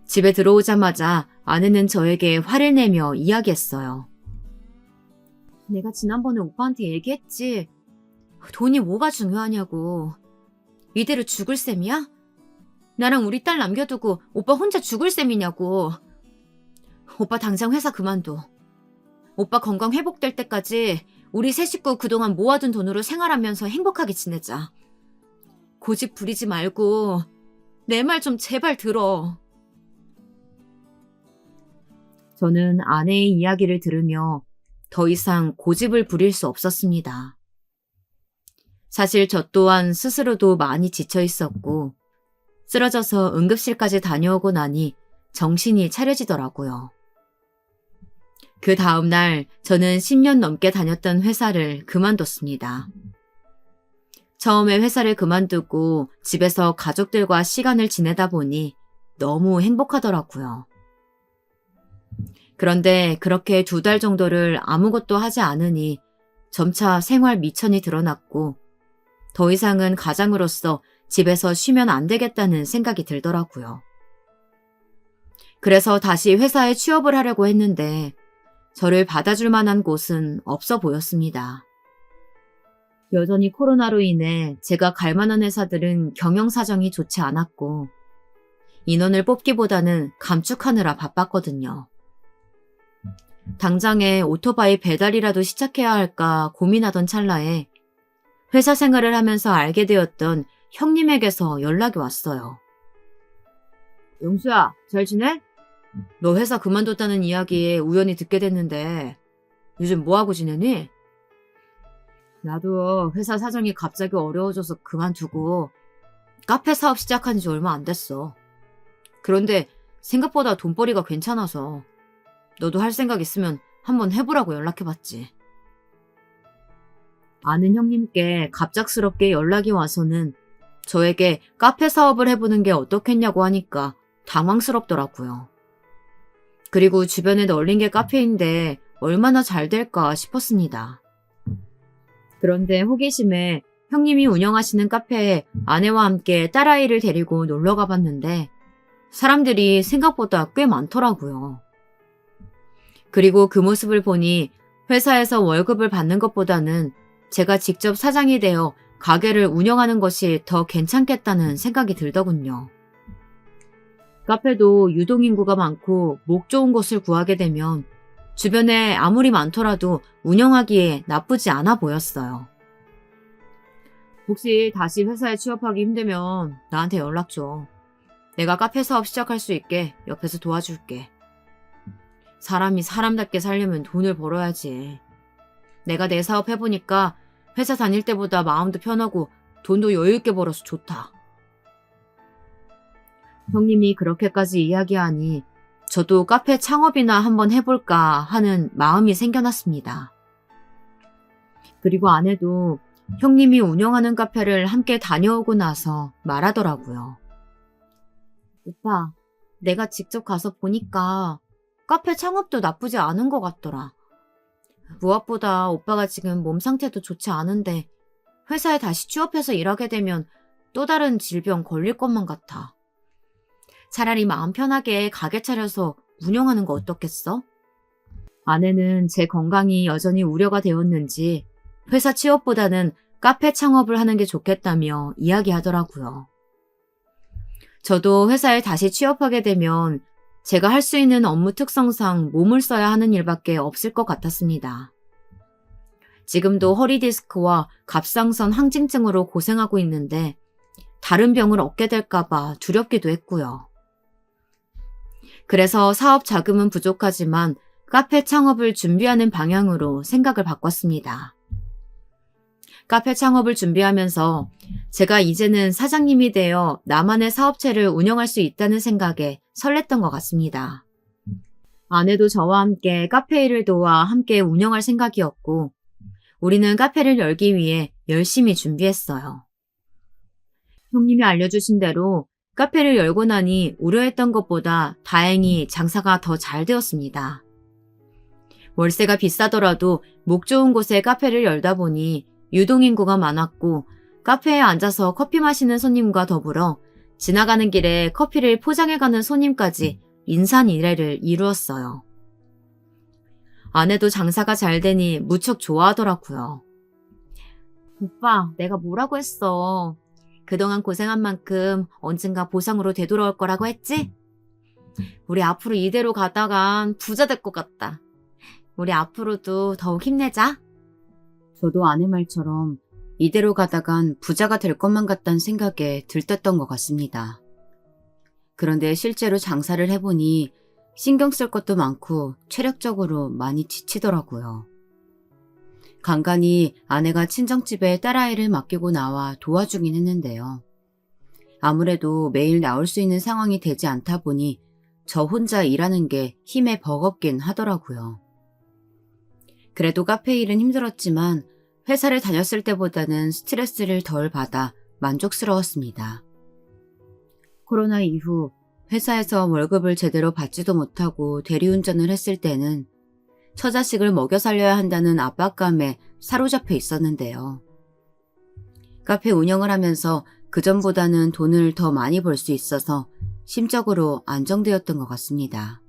집에 들어오자마자 아내는 저에게 화를 내며 이야기했어요. 내가 지난번에 오빠한테 얘기했지. 돈이 뭐가 중요하냐고. 이대로 죽을 셈이야? 나랑 우리 딸 남겨두고 오빠 혼자 죽을 셈이냐고. 오빠 당장 회사 그만둬. 오빠 건강 회복될 때까지 우리 세 식구 그동안 모아둔 돈으로 생활하면서 행복하게 지내자. 고집 부리지 말고 내 말 좀 제발 들어. 저는 아내의 이야기를 들으며 더 이상 고집을 부릴 수 없었습니다. 사실 저 또한 스스로도 많이 지쳐 있었고 쓰러져서 응급실까지 다녀오고 나니 정신이 차려지더라고요. 그 다음 날 저는 10년 넘게 다녔던 회사를 그만뒀습니다. 처음에 회사를 그만두고 집에서 가족들과 시간을 지내다 보니 너무 행복하더라고요. 그런데 그렇게 2달 정도를 아무것도 하지 않으니 점차 생활 미천이 드러났고 더 이상은 가장으로서 집에서 쉬면 안 되겠다는 생각이 들더라고요. 그래서 다시 회사에 취업을 하려고 했는데 저를 받아줄 만한 곳은 없어 보였습니다. 여전히 코로나로 인해 제가 갈 만한 회사들은 경영 사정이 좋지 않았고 인원을 뽑기보다는 감축하느라 바빴거든요. 당장에 오토바이 배달이라도 시작해야 할까 고민하던 찰나에 회사 생활을 하면서 알게 되었던 형님에게서 연락이 왔어요. 용수야, 잘 지내? 너 회사 그만뒀다는 이야기 우연히 듣게 됐는데 요즘 뭐하고 지내니? 나도 회사 사정이 갑자기 어려워져서 그만두고 카페 사업 시작한 지 얼마 안 됐어. 그런데 생각보다 돈벌이가 괜찮아서 너도 할 생각 있으면 한번 해보라고 연락해봤지. 아는 형님께 갑작스럽게 연락이 와서는 저에게 카페 사업을 해보는 게 어떻겠냐고 하니까 당황스럽더라고요. 그리고 주변에 널린 게 카페인데 얼마나 잘 될까 싶었습니다. 그런데 호기심에 형님이 운영하시는 카페에 아내와 함께 딸아이를 데리고 놀러 가봤는데 사람들이 생각보다 꽤 많더라고요. 그리고 그 모습을 보니 회사에서 월급을 받는 것보다는 제가 직접 사장이 되어 가게를 운영하는 것이 더 괜찮겠다는 생각이 들더군요. 카페도 유동인구가 많고 목 좋은 곳을 구하게 되면 주변에 아무리 많더라도 운영하기에 나쁘지 않아 보였어요. 혹시 다시 회사에 취업하기 힘들면 나한테 연락 줘. 내가 카페 사업 시작할 수 있게 옆에서 도와줄게. 사람이 사람답게 살려면 돈을 벌어야지. 내가 내 사업 해보니까 회사 다닐 때보다 마음도 편하고 돈도 여유있게 벌어서 좋다. 형님이 그렇게까지 이야기하니 저도 카페 창업이나 한번 해볼까 하는 마음이 생겨났습니다. 그리고 아내도 형님이 운영하는 카페를 함께 다녀오고 나서 말하더라고요. 오빠, 내가 직접 가서 보니까 카페 창업도 나쁘지 않은 것 같더라. 무엇보다 오빠가 지금 몸 상태도 좋지 않은데 회사에 다시 취업해서 일하게 되면 또 다른 질병 걸릴 것만 같아. 차라리 마음 편하게 가게 차려서 운영하는 거 어떻겠어? 아내는 제 건강이 여전히 우려가 되었는지 회사 취업보다는 카페 창업을 하는 게 좋겠다며 이야기하더라고요. 저도 회사에 다시 취업하게 되면 제가 할 수 있는 업무 특성상 몸을 써야 하는 일밖에 없을 것 같았습니다. 지금도 허리 디스크와 갑상선 항진증으로 고생하고 있는데 다른 병을 얻게 될까봐 두렵기도 했고요. 그래서 사업 자금은 부족하지만 카페 창업을 준비하는 방향으로 생각을 바꿨습니다. 카페 창업을 준비하면서 제가 이제는 사장님이 되어 나만의 사업체를 운영할 수 있다는 생각에 설렜던 것 같습니다. 아내도 저와 함께 카페 일을 도와 함께 운영할 생각이었고 우리는 카페를 열기 위해 열심히 준비했어요. 형님이 알려주신 대로 카페를 열고 나니 우려했던 것보다 다행히 장사가 더 잘 되었습니다. 월세가 비싸더라도 목 좋은 곳에 카페를 열다 보니 유동인구가 많았고 카페에 앉아서 커피 마시는 손님과 더불어 지나가는 길에 커피를 포장해가는 손님까지 인산인해를 이루었어요. 아내도 장사가 잘 되니 무척 좋아하더라고요. 오빠, 내가 뭐라고 했어. 그동안 고생한 만큼 언젠가 보상으로 되돌아올 거라고 했지? 우리 앞으로 이대로 가다간 부자 될 것 같다. 우리 앞으로도 더욱 힘내자. 저도 아내 말처럼 이대로 가다간 부자가 될 것만 같다는 생각에 들떴던 것 같습니다. 그런데 실제로 장사를 해보니 신경 쓸 것도 많고 체력적으로 많이 지치더라고요. 간간히 아내가 친정집에 딸아이를 맡기고 나와 도와주긴 했는데요. 아무래도 매일 나올 수 있는 상황이 되지 않다 보니 저 혼자 일하는 게 힘에 버겁긴 하더라고요. 그래도 카페 일은 힘들었지만 회사를 다녔을 때보다는 스트레스를 덜 받아 만족스러웠습니다. 코로나 이후 회사에서 월급을 제대로 받지도 못하고 대리운전을 했을 때는 처자식을 먹여 살려야 한다는 압박감에 사로잡혀 있었는데요. 카페 운영을 하면서 그전보다는 돈을 더 많이 벌 수 있어서 심적으로 안정되었던 것 같습니다.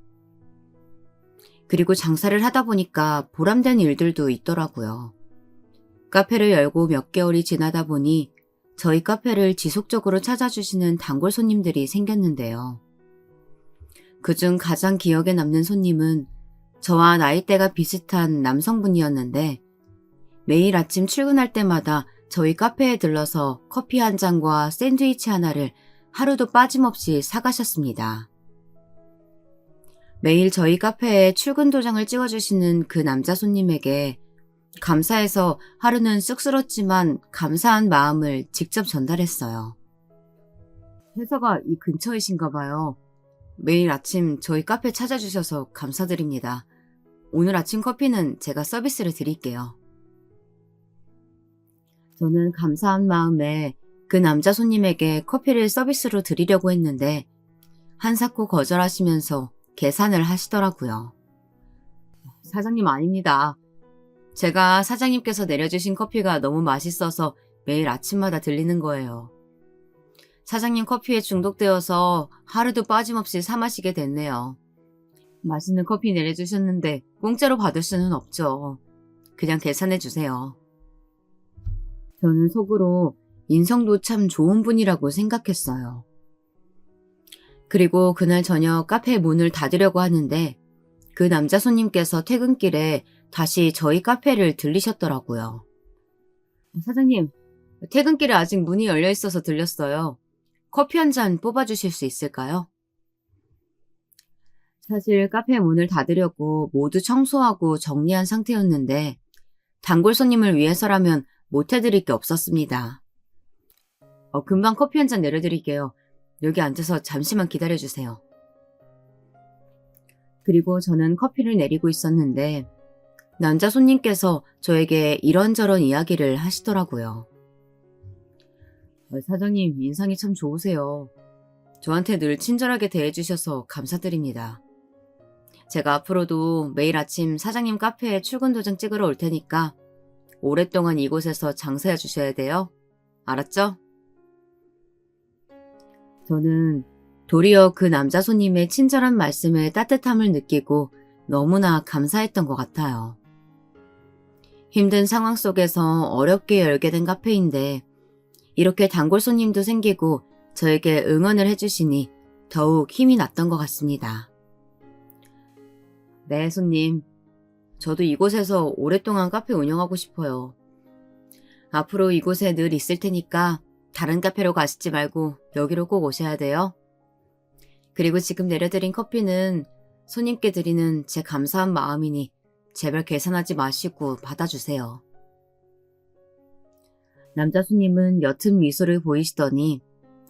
그리고 장사를 하다 보니까 보람된 일들도 있더라고요. 카페를 열고 몇 개월이 지나다 보니 저희 카페를 지속적으로 찾아주시는 단골 손님들이 생겼는데요. 그중 가장 기억에 남는 손님은 저와 나이대가 비슷한 남성분이었는데 매일 아침 출근할 때마다 저희 카페에 들러서 커피 한 잔과 샌드위치 하나를 하루도 빠짐없이 사가셨습니다. 매일 저희 카페에 출근 도장을 찍어주시는 그 남자 손님에게 감사해서 하루는 쑥스럽지만 감사한 마음을 직접 전달했어요. 회사가 이 근처이신가 봐요. 매일 아침 저희 카페 찾아주셔서 감사드립니다. 오늘 아침 커피는 제가 서비스를 드릴게요. 저는 감사한 마음에 그 남자 손님에게 커피를 서비스로 드리려고 했는데 한사코 거절하시면서 계산을 하시더라고요. 사장님 아닙니다. 제가 사장님께서 내려주신 커피가 너무 맛있어서 매일 아침마다 들리는 거예요. 사장님 커피에 중독되어서 하루도 빠짐없이 사 마시게 됐네요. 맛있는 커피 내려주셨는데 공짜로 받을 수는 없죠. 그냥 계산해 주세요. 저는 속으로 인성도 참 좋은 분이라고 생각했어요. 그리고 그날 저녁 카페 문을 닫으려고 하는데 그 남자 손님께서 퇴근길에 다시 저희 카페를 들리셨더라고요. 사장님, 퇴근길에 아직 문이 열려 있어서 들렸어요. 커피 한 잔 뽑아주실 수 있을까요? 사실 카페 문을 닫으려고 모두 청소하고 정리한 상태였는데 단골 손님을 위해서라면 못 해드릴 게 없었습니다. 금방 커피 한 잔 내려드릴게요. 여기 앉아서 잠시만 기다려주세요. 그리고 저는 커피를 내리고 있었는데 남자 손님께서 저에게 이런저런 이야기를 하시더라고요. 사장님 인상이 참 좋으세요. 저한테 늘 친절하게 대해주셔서 감사드립니다. 제가 앞으로도 매일 아침 사장님 카페에 출근 도장 찍으러 올 테니까 오랫동안 이곳에서 장사해 주셔야 돼요. 알았죠? 저는 도리어 그 남자 손님의 친절한 말씀에 따뜻함을 느끼고 너무나 감사했던 것 같아요. 힘든 상황 속에서 어렵게 열게 된 카페인데 이렇게 단골 손님도 생기고 저에게 응원을 해주시니 더욱 힘이 났던 것 같습니다. 네, 손님. 저도 이곳에서 오랫동안 카페 운영하고 싶어요. 앞으로 이곳에 늘 있을 테니까 다른 카페로 가시지 말고 여기로 꼭 오셔야 돼요. 그리고 지금 내려드린 커피는 손님께 드리는 제 감사한 마음이니 제발 계산하지 마시고 받아주세요. 남자 손님은 옅은 미소를 보이시더니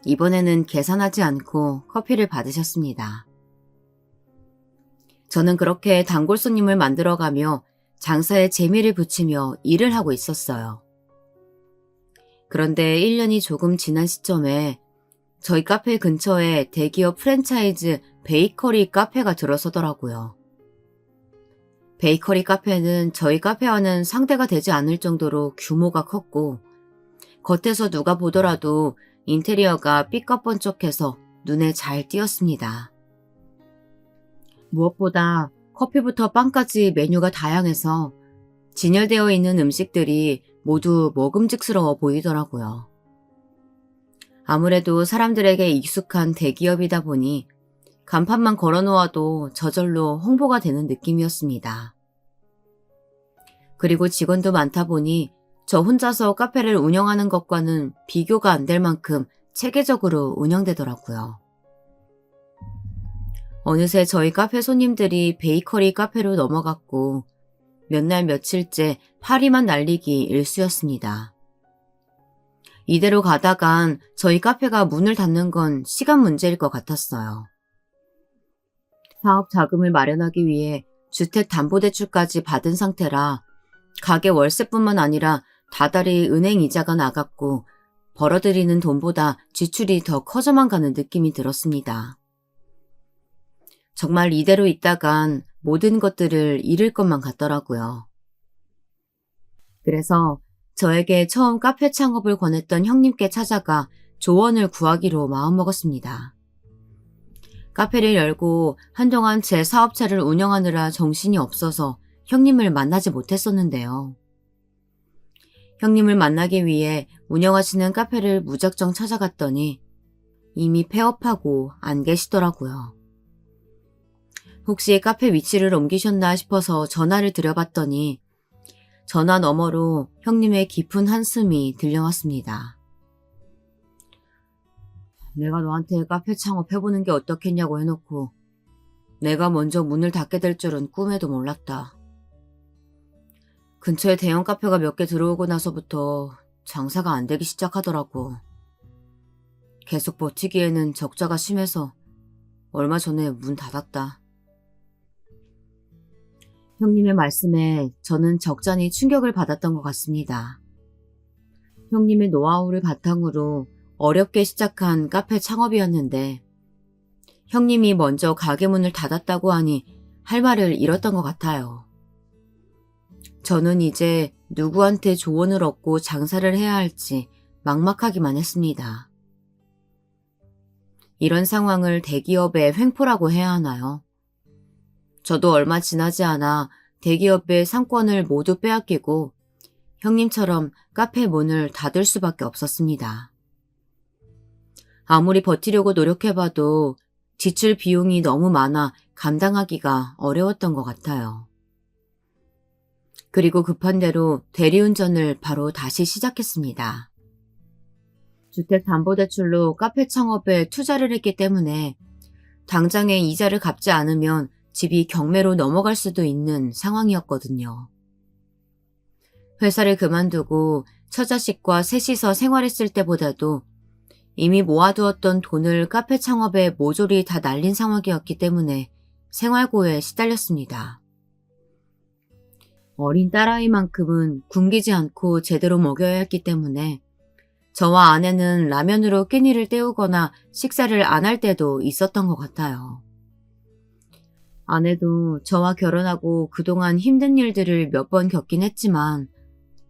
이번에는 계산하지 않고 커피를 받으셨습니다. 저는 그렇게 단골 손님을 만들어가며 장사에 재미를 붙이며 일을 하고 있었어요. 그런데 1년이 조금 지난 시점에 저희 카페 근처에 대기업 프랜차이즈 베이커리 카페가 들어서더라고요. 베이커리 카페는 저희 카페와는 상대가 되지 않을 정도로 규모가 컸고 겉에서 누가 보더라도 인테리어가 삐까뻔쩍해서 눈에 잘 띄었습니다. 무엇보다 커피부터 빵까지 메뉴가 다양해서 진열되어 있는 음식들이 모두 먹음직스러워 보이더라고요. 아무래도 사람들에게 익숙한 대기업이다 보니 간판만 걸어놓아도 저절로 홍보가 되는 느낌이었습니다. 그리고 직원도 많다 보니 저 혼자서 카페를 운영하는 것과는 비교가 안 될 만큼 체계적으로 운영되더라고요. 어느새 저희 카페 손님들이 베이커리 카페로 넘어갔고 몇 날 며칠째 파리만 날리기 일쑤였습니다. 이대로 가다간 저희 카페가 문을 닫는 건 시간 문제일 것 같았어요. 사업 자금을 마련하기 위해 주택담보대출까지 받은 상태라 가게 월세뿐만 아니라 다달이 은행 이자가 나갔고 벌어들이는 돈보다 지출이 더 커져만 가는 느낌이 들었습니다. 정말 이대로 있다간 모든 것들을 잃을 것만 같더라고요. 그래서 저에게 처음 카페 창업을 권했던 형님께 찾아가 조언을 구하기로 마음먹었습니다. 카페를 열고 한동안 제 사업체를 운영하느라 정신이 없어서 형님을 만나지 못했었는데요. 형님을 만나기 위해 운영하시는 카페를 무작정 찾아갔더니 이미 폐업하고 안 계시더라고요. 혹시 카페 위치를 옮기셨나 싶어서 전화를 드려봤더니 전화 너머로 형님의 깊은 한숨이 들려왔습니다. 내가 너한테 카페 창업해보는 게 어떻겠냐고 해놓고 내가 먼저 문을 닫게 될 줄은 꿈에도 몰랐다. 근처에 대형 카페가 몇 개 들어오고 나서부터 장사가 안 되기 시작하더라고. 계속 버티기에는 적자가 심해서 얼마 전에 문 닫았다. 형님의 말씀에 저는 적잖이 충격을 받았던 것 같습니다. 형님의 노하우를 바탕으로 어렵게 시작한 카페 창업이었는데 형님이 먼저 가게 문을 닫았다고 하니 할 말을 잃었던 것 같아요. 저는 이제 누구한테 조언을 얻고 장사를 해야 할지 막막하기만 했습니다. 이런 상황을 대기업의 횡포라고 해야 하나요? 저도 얼마 지나지 않아 대기업의 상권을 모두 빼앗기고 형님처럼 카페 문을 닫을 수밖에 없었습니다. 아무리 버티려고 노력해봐도 지출 비용이 너무 많아 감당하기가 어려웠던 것 같아요. 그리고 급한 대로 대리운전을 바로 다시 시작했습니다. 주택담보대출로 카페 창업에 투자를 했기 때문에 당장에 이자를 갚지 않으면 집이 경매로 넘어갈 수도 있는 상황이었거든요. 회사를 그만두고 처자식과 셋이서 생활했을 때보다도 이미 모아두었던 돈을 카페 창업에 모조리 다 날린 상황이었기 때문에 생활고에 시달렸습니다. 어린 딸아이만큼은 굶기지 않고 제대로 먹여야 했기 때문에 저와 아내는 라면으로 끼니를 때우거나 식사를 안 할 때도 있었던 것 같아요. 아내도 저와 결혼하고 그동안 힘든 일들을 몇 번 겪긴 했지만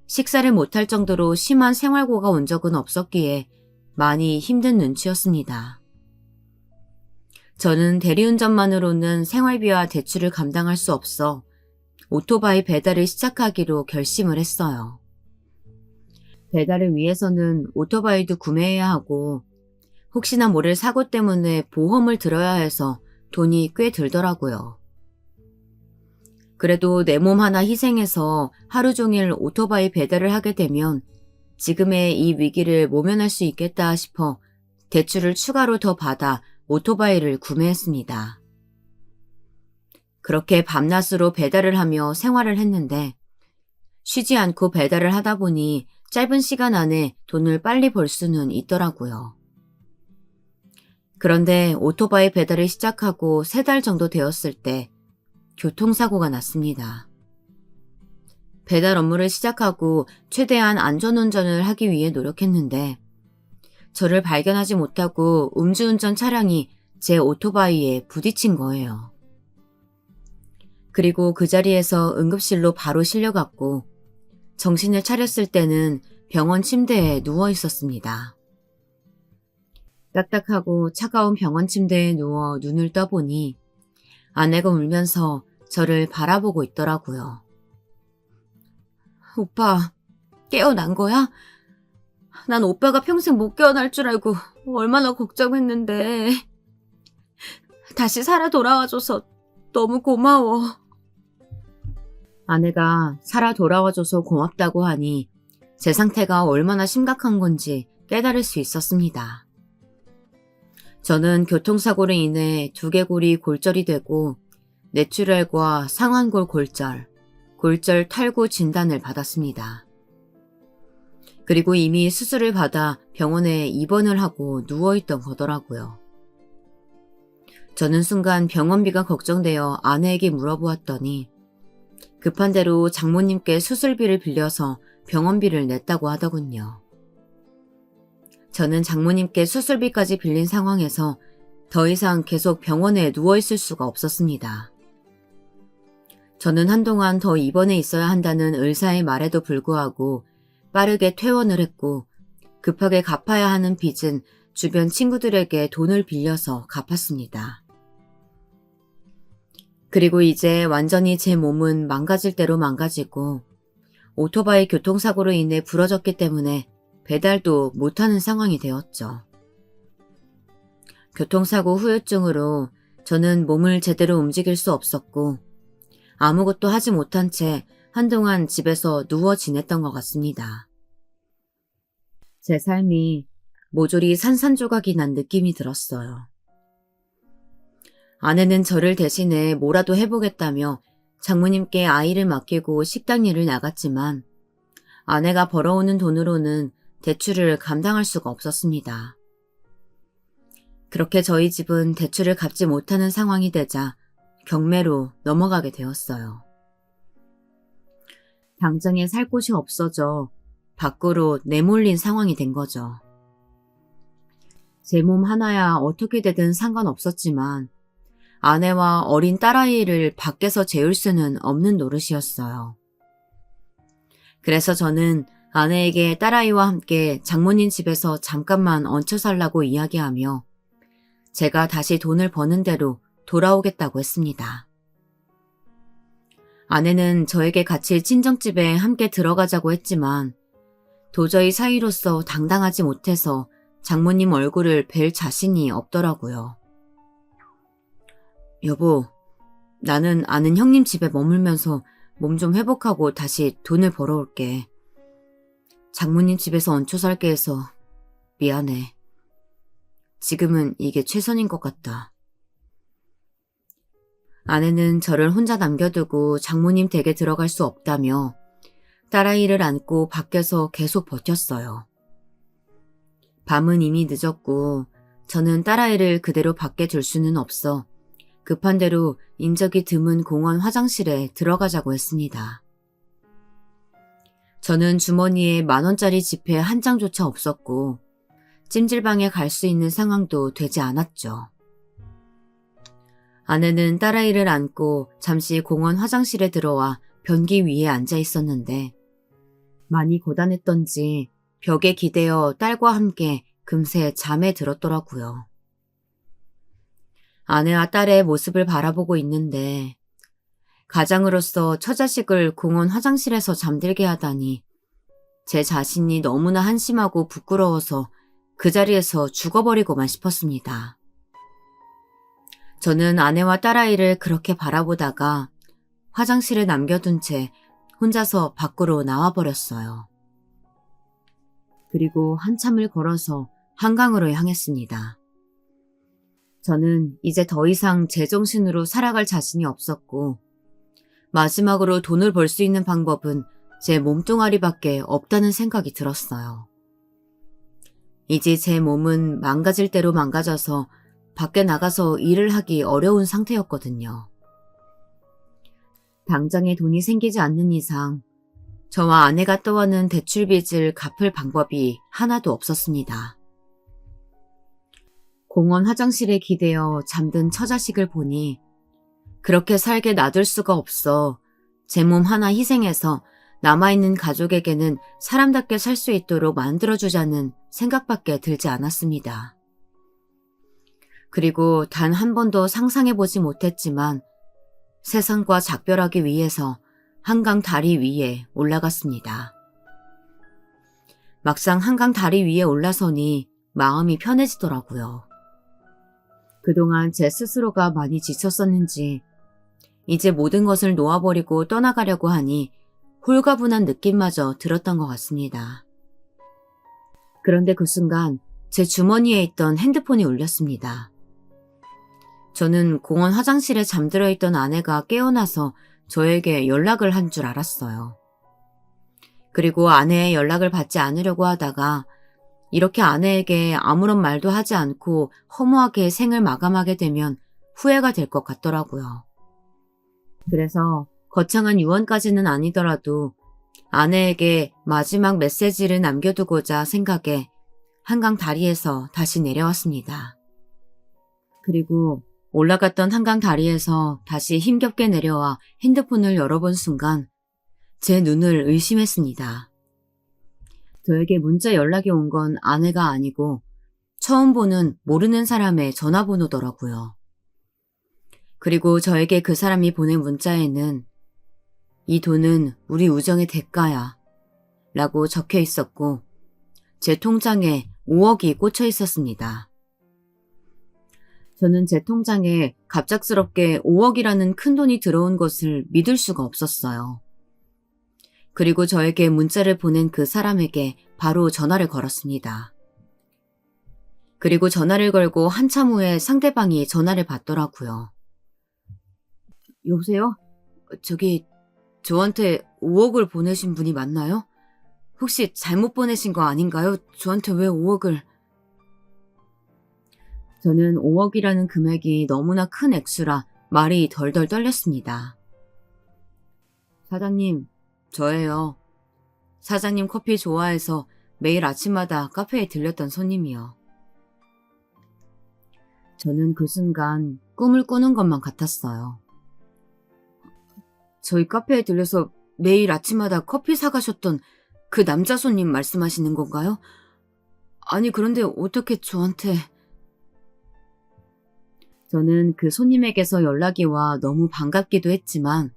식사를 못할 정도로 심한 생활고가 온 적은 없었기에 많이 힘든 눈치였습니다. 저는 대리운전만으로는 생활비와 대출을 감당할 수 없어 오토바이 배달을 시작하기로 결심을 했어요. 배달을 위해서는 오토바이도 구매해야 하고 혹시나 모를 사고 때문에 보험을 들어야 해서 돈이 꽤 들더라고요. 그래도 내 몸 하나 희생해서 하루 종일 오토바이 배달을 하게 되면 지금의 이 위기를 모면할 수 있겠다 싶어 대출을 추가로 더 받아 오토바이를 구매했습니다. 그렇게 밤낮으로 배달을 하며 생활을 했는데 쉬지 않고 배달을 하다 보니 짧은 시간 안에 돈을 빨리 벌 수는 있더라고요. 그런데 오토바이 배달을 시작하고 3달 정도 되었을 때 교통사고가 났습니다. 배달 업무를 시작하고 최대한 안전운전을 하기 위해 노력했는데 저를 발견하지 못하고 음주운전 차량이 제 오토바이에 부딪힌 거예요. 그리고 그 자리에서 응급실로 바로 실려갔고 정신을 차렸을 때는 병원 침대에 누워 있었습니다. 딱딱하고 차가운 병원 침대에 누워 눈을 떠보니 아내가 울면서 저를 바라보고 있더라고요. 오빠, 깨어난 거야? 난 오빠가 평생 못 깨어날 줄 알고 얼마나 걱정했는데. 다시 살아 돌아와줘서 너무 고마워. 아내가 살아 돌아와줘서 고맙다고 하니 제 상태가 얼마나 심각한 건지 깨달을 수 있었습니다. 저는 교통사고로 인해 두개골이 골절이 되고 뇌출혈과 상완골 골절, 골절 탈구 진단을 받았습니다. 그리고 이미 수술을 받아 병원에 입원을 하고 누워있던 거더라고요. 저는 순간 병원비가 걱정되어 아내에게 물어보았더니 급한 대로 장모님께 수술비를 빌려서 병원비를 냈다고 하더군요. 저는 장모님께 수술비까지 빌린 상황에서 더 이상 계속 병원에 누워있을 수가 없었습니다. 저는 한동안 더 입원해 있어야 한다는 의사의 말에도 불구하고 빠르게 퇴원을 했고 급하게 갚아야 하는 빚은 주변 친구들에게 돈을 빌려서 갚았습니다. 그리고 이제 완전히 제 몸은 망가질 대로 망가지고 오토바이 교통사고로 인해 부러졌기 때문에 배달도 못하는 상황이 되었죠. 교통사고 후유증으로 저는 몸을 제대로 움직일 수 없었고 아무것도 하지 못한 채 한동안 집에서 누워 지냈던 것 같습니다. 제 삶이 모조리 산산조각이 난 느낌이 들었어요. 아내는 저를 대신해 뭐라도 해보겠다며 장모님께 아이를 맡기고 식당 일을 나갔지만 아내가 벌어오는 돈으로는 대출을 감당할 수가 없었습니다. 그렇게 저희 집은 대출을 갚지 못하는 상황이 되자 경매로 넘어가게 되었어요. 당장에 살 곳이 없어져 밖으로 내몰린 상황이 된 거죠. 제 몸 하나야 어떻게 되든 상관없었지만 아내와 어린 딸아이를 밖에서 재울 수는 없는 노릇이었어요. 그래서 저는 아내에게 딸아이와 함께 장모님 집에서 잠깐만 얹혀 살라고 이야기하며 제가 다시 돈을 버는 대로 돌아오겠다고 했습니다. 아내는 저에게 같이 친정집에 함께 들어가자고 했지만 도저히 사위로서 당당하지 못해서 장모님 얼굴을 뵐 자신이 없더라고요. 여보, 나는 아는 형님 집에 머물면서 몸 좀 회복하고 다시 돈을 벌어올게. 장모님 집에서 얹혀 살게 해서 미안해. 지금은 이게 최선인 것 같다. 아내는 저를 혼자 남겨두고 장모님 댁에 들어갈 수 없다며 딸아이를 안고 밖에서 계속 버텼어요. 밤은 이미 늦었고 저는 딸아이를 그대로 밖에 둘 수는 없어 급한 대로 인적이 드문 공원 화장실에 들어가자고 했습니다. 저는 주머니에 10,000원짜리 지폐 한 장조차 없었고 찜질방에 갈 수 있는 상황도 되지 않았죠. 아내는 딸아이를 안고 잠시 공원 화장실에 들어와 변기 위에 앉아 있었는데 많이 고단했던지 벽에 기대어 딸과 함께 금세 잠에 들었더라고요. 아내와 딸의 모습을 바라보고 있는데 가장으로서 처자식을 공원 화장실에서 잠들게 하다니 제 자신이 너무나 한심하고 부끄러워서 그 자리에서 죽어버리고만 싶었습니다. 저는 아내와 딸아이를 그렇게 바라보다가 화장실에 남겨둔 채 혼자서 밖으로 나와버렸어요. 그리고 한참을 걸어서 한강으로 향했습니다. 저는 이제 더 이상 제정신으로 살아갈 자신이 없었고 마지막으로 돈을 벌 수 있는 방법은 제 몸뚱아리밖에 없다는 생각이 들었어요. 이제 제 몸은 망가질 대로 망가져서 밖에 나가서 일을 하기 어려운 상태였거든요. 당장에 돈이 생기지 않는 이상 저와 아내가 떠안은 대출빚을 갚을 방법이 하나도 없었습니다. 공원 화장실에 기대어 잠든 처자식을 보니 그렇게 살게 놔둘 수가 없어 제 몸 하나 희생해서 남아있는 가족에게는 사람답게 살 수 있도록 만들어주자는 생각밖에 들지 않았습니다. 그리고 단 한 번도 상상해보지 못했지만 세상과 작별하기 위해서 한강 다리 위에 올라갔습니다. 막상 한강 다리 위에 올라서니 마음이 편해지더라고요. 그동안 제 스스로가 많이 지쳤었는지 이제 모든 것을 놓아버리고 떠나가려고 하니 홀가분한 느낌마저 들었던 것 같습니다. 그런데 그 순간 제 주머니에 있던 핸드폰이 울렸습니다. 저는 공원 화장실에 잠들어 있던 아내가 깨어나서 저에게 연락을 한 줄 알았어요. 그리고 아내의 연락을 받지 않으려고 하다가 이렇게 아내에게 아무런 말도 하지 않고 허무하게 생을 마감하게 되면 후회가 될 것 같더라고요. 그래서 거창한 유언까지는 아니더라도 아내에게 마지막 메시지를 남겨두고자 생각해 한강 다리에서 다시 내려왔습니다. 그리고 올라갔던 한강 다리에서 다시 힘겹게 내려와 핸드폰을 열어본 순간 제 눈을 의심했습니다. 저에게 문자 연락이 온 건 아내가 아니고 처음 보는 모르는 사람의 전화번호더라고요. 그리고 저에게 그 사람이 보낸 문자에는 이 돈은 우리 우정의 대가야 라고 적혀 있었고 제 통장에 5억이 꽂혀 있었습니다. 저는 제 통장에 갑작스럽게 5억이라는 큰 돈이 들어온 것을 믿을 수가 없었어요. 그리고 저에게 문자를 보낸 그 사람에게 바로 전화를 걸었습니다. 그리고 전화를 걸고 한참 후에 상대방이 전화를 받더라고요. 여보세요? 저기 저한테 5억을 보내신 분이 맞나요? 혹시 잘못 보내신 거 아닌가요? 저한테 왜 5억을... 저는 5억이라는 금액이 너무나 큰 액수라 말이 덜덜 떨렸습니다. 사장님, 저예요. 사장님 커피 좋아해서 매일 아침마다 카페에 들렸던 손님이요. 저는 그 순간 꿈을 꾸는 것만 같았어요. 저희 카페에 들려서 매일 아침마다 커피 사가셨던 그 남자 손님 말씀하시는 건가요? 아니, 그런데 어떻게 저한테... 저는 그 손님에게서 연락이 와 너무 반갑기도 했지만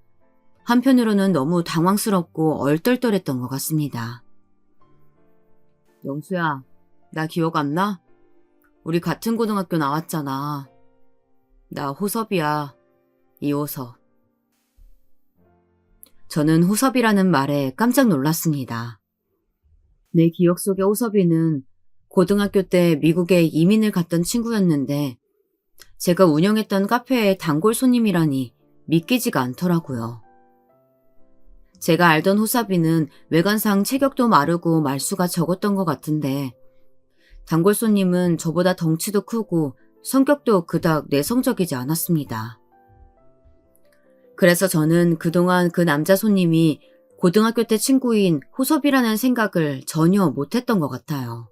한편으로는 너무 당황스럽고 얼떨떨했던 것 같습니다. 영수야, 나 기억 안 나? 우리 같은 고등학교 나왔잖아. 나 호섭이야. 이호섭. 저는 호섭이라는 말에 깜짝 놀랐습니다. 내 기억 속의 호섭이는 고등학교 때 미국에 이민을 갔던 친구였는데 제가 운영했던 카페의 단골 손님이라니 믿기지가 않더라고요. 제가 알던 호섭이는 외관상 체격도 마르고 말수가 적었던 것 같은데 단골 손님은 저보다 덩치도 크고 성격도 그닥 내성적이지 않았습니다. 그래서 저는 그동안 그 남자 손님이 고등학교 때 친구인 호섭이라는 생각을 전혀 못했던 것 같아요.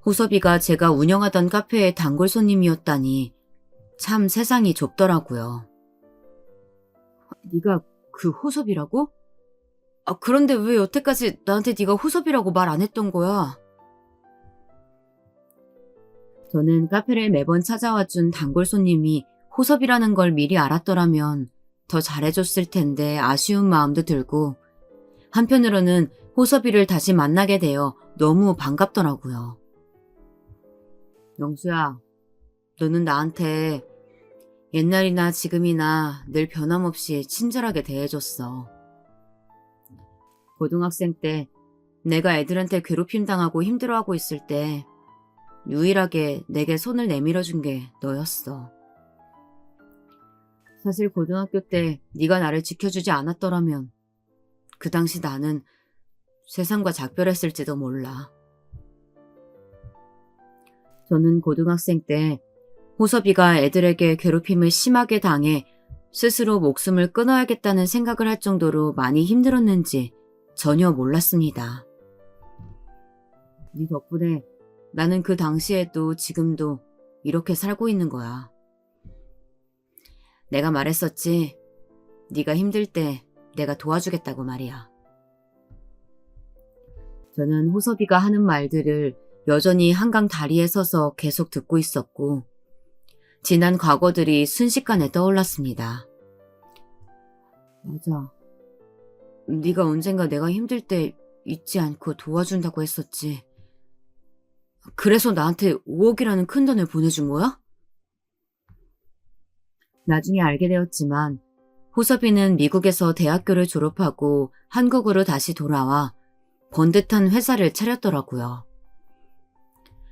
호섭이가 제가 운영하던 카페의 단골 손님이었다니 참 세상이 좁더라고요. 네가 그 호섭이라고? 그런데 왜 여태까지 나한테 네가 호섭이라고 말 안 했던 거야? 저는 카페를 매번 찾아와준 단골 손님이 호섭이라는 걸 미리 알았더라면 더 잘해줬을 텐데 아쉬운 마음도 들고 한편으로는 호섭이를 다시 만나게 되어 너무 반갑더라고요. 영수야, 너는 나한테 옛날이나 지금이나 늘 변함없이 친절하게 대해줬어. 고등학생 때 내가 애들한테 괴롭힘 당하고 힘들어하고 있을 때 유일하게 내게 손을 내밀어준 게 너였어. 사실 고등학교 때 네가 나를 지켜주지 않았더라면 그 당시 나는 세상과 작별했을지도 몰라. 저는 고등학생 때 호섭이가 애들에게 괴롭힘을 심하게 당해 스스로 목숨을 끊어야겠다는 생각을 할 정도로 많이 힘들었는지 전혀 몰랐습니다. 네 덕분에 나는 그 당시에도 지금도 이렇게 살고 있는 거야. 내가 말했었지. 네가 힘들 때 내가 도와주겠다고 말이야. 저는 호섭이가 하는 말들을 여전히 한강 다리에 서서 계속 듣고 있었고 지난 과거들이 순식간에 떠올랐습니다. 맞아. 네가 언젠가 내가 힘들 때 잊지 않고 도와준다고 했었지. 그래서 나한테 5억이라는 큰돈을 보내준 거야? 나중에 알게 되었지만 호섭이는 미국에서 대학교를 졸업하고 한국으로 다시 돌아와 번듯한 회사를 차렸더라고요.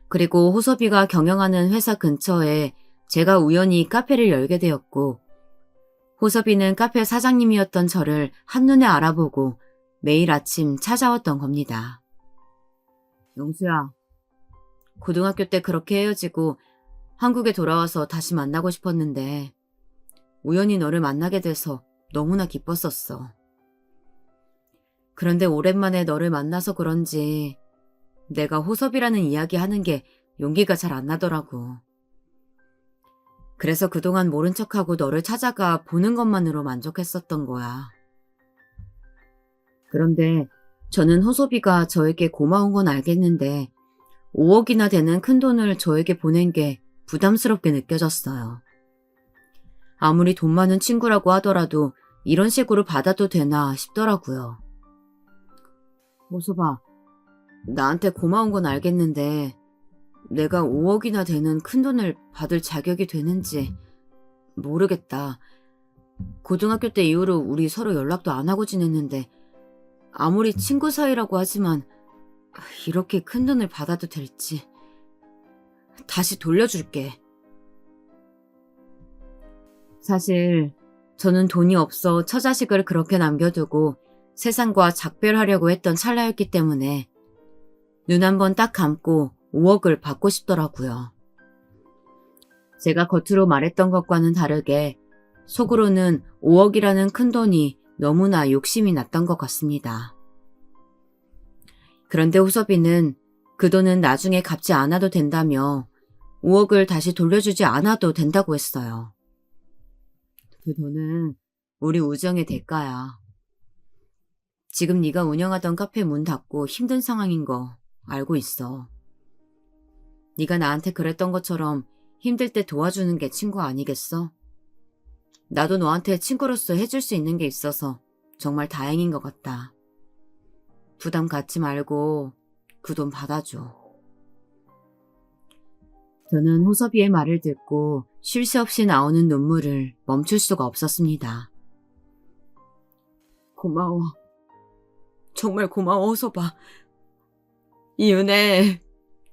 그리고 호섭이가 경영하는 회사 근처에 제가 우연히 카페를 열게 되었고 호섭이는 카페 사장님이었던 저를 한눈에 알아보고 매일 아침 찾아왔던 겁니다. 영수야, 고등학교 때 그렇게 헤어지고 한국에 돌아와서 다시 만나고 싶었는데 우연히 너를 만나게 돼서 너무나 기뻤었어. 그런데 오랜만에 너를 만나서 그런지 내가 호섭이라는 이야기 하는 게 용기가 잘 안 나더라고. 그래서 그동안 모른 척하고 너를 찾아가 보는 것만으로 만족했었던 거야. 그런데 저는 호섭이가 저에게 고마운 건 알겠는데 5억이나 되는 큰돈을 저에게 보낸 게 부담스럽게 느껴졌어요. 아무리 돈 많은 친구라고 하더라도 이런 식으로 받아도 되나 싶더라고요. 호섭아, 나한테 고마운 건 알겠는데 내가 5억이나 되는 큰돈을 받을 자격이 되는지 모르겠다. 고등학교 때 이후로 우리 서로 연락도 안 하고 지냈는데 아무리 친구 사이라고 하지만 이렇게 큰 돈을 받아도 될지. 다시 돌려줄게. 사실 저는 돈이 없어 처자식을 그렇게 남겨두고 세상과 작별하려고 했던 찰나였기 때문에 눈 한 번 딱 감고 5억을 받고 싶더라고요. 제가 겉으로 말했던 것과는 다르게 속으로는 5억이라는 큰 돈이 너무나 욕심이 났던 것 같습니다. 그런데 호섭이는 그 돈은 나중에 갚지 않아도 된다며 5억을 다시 돌려주지 않아도 된다고 했어요. 그 돈은 우리 우정의 대가야. 지금 네가 운영하던 카페 문 닫고 힘든 상황인 거 알고 있어. 네가 나한테 그랬던 것처럼 힘들 때 도와주는 게 친구 아니겠어? 나도 너한테 친구로서 해줄 수 있는 게 있어서 정말 다행인 것 같다. 부담 갖지 말고 그 돈 받아줘. 저는 호섭이의 말을 듣고 쉴 새 없이 나오는 눈물을 멈출 수가 없었습니다. 고마워. 정말 고마워, 호섭아. 이 은혜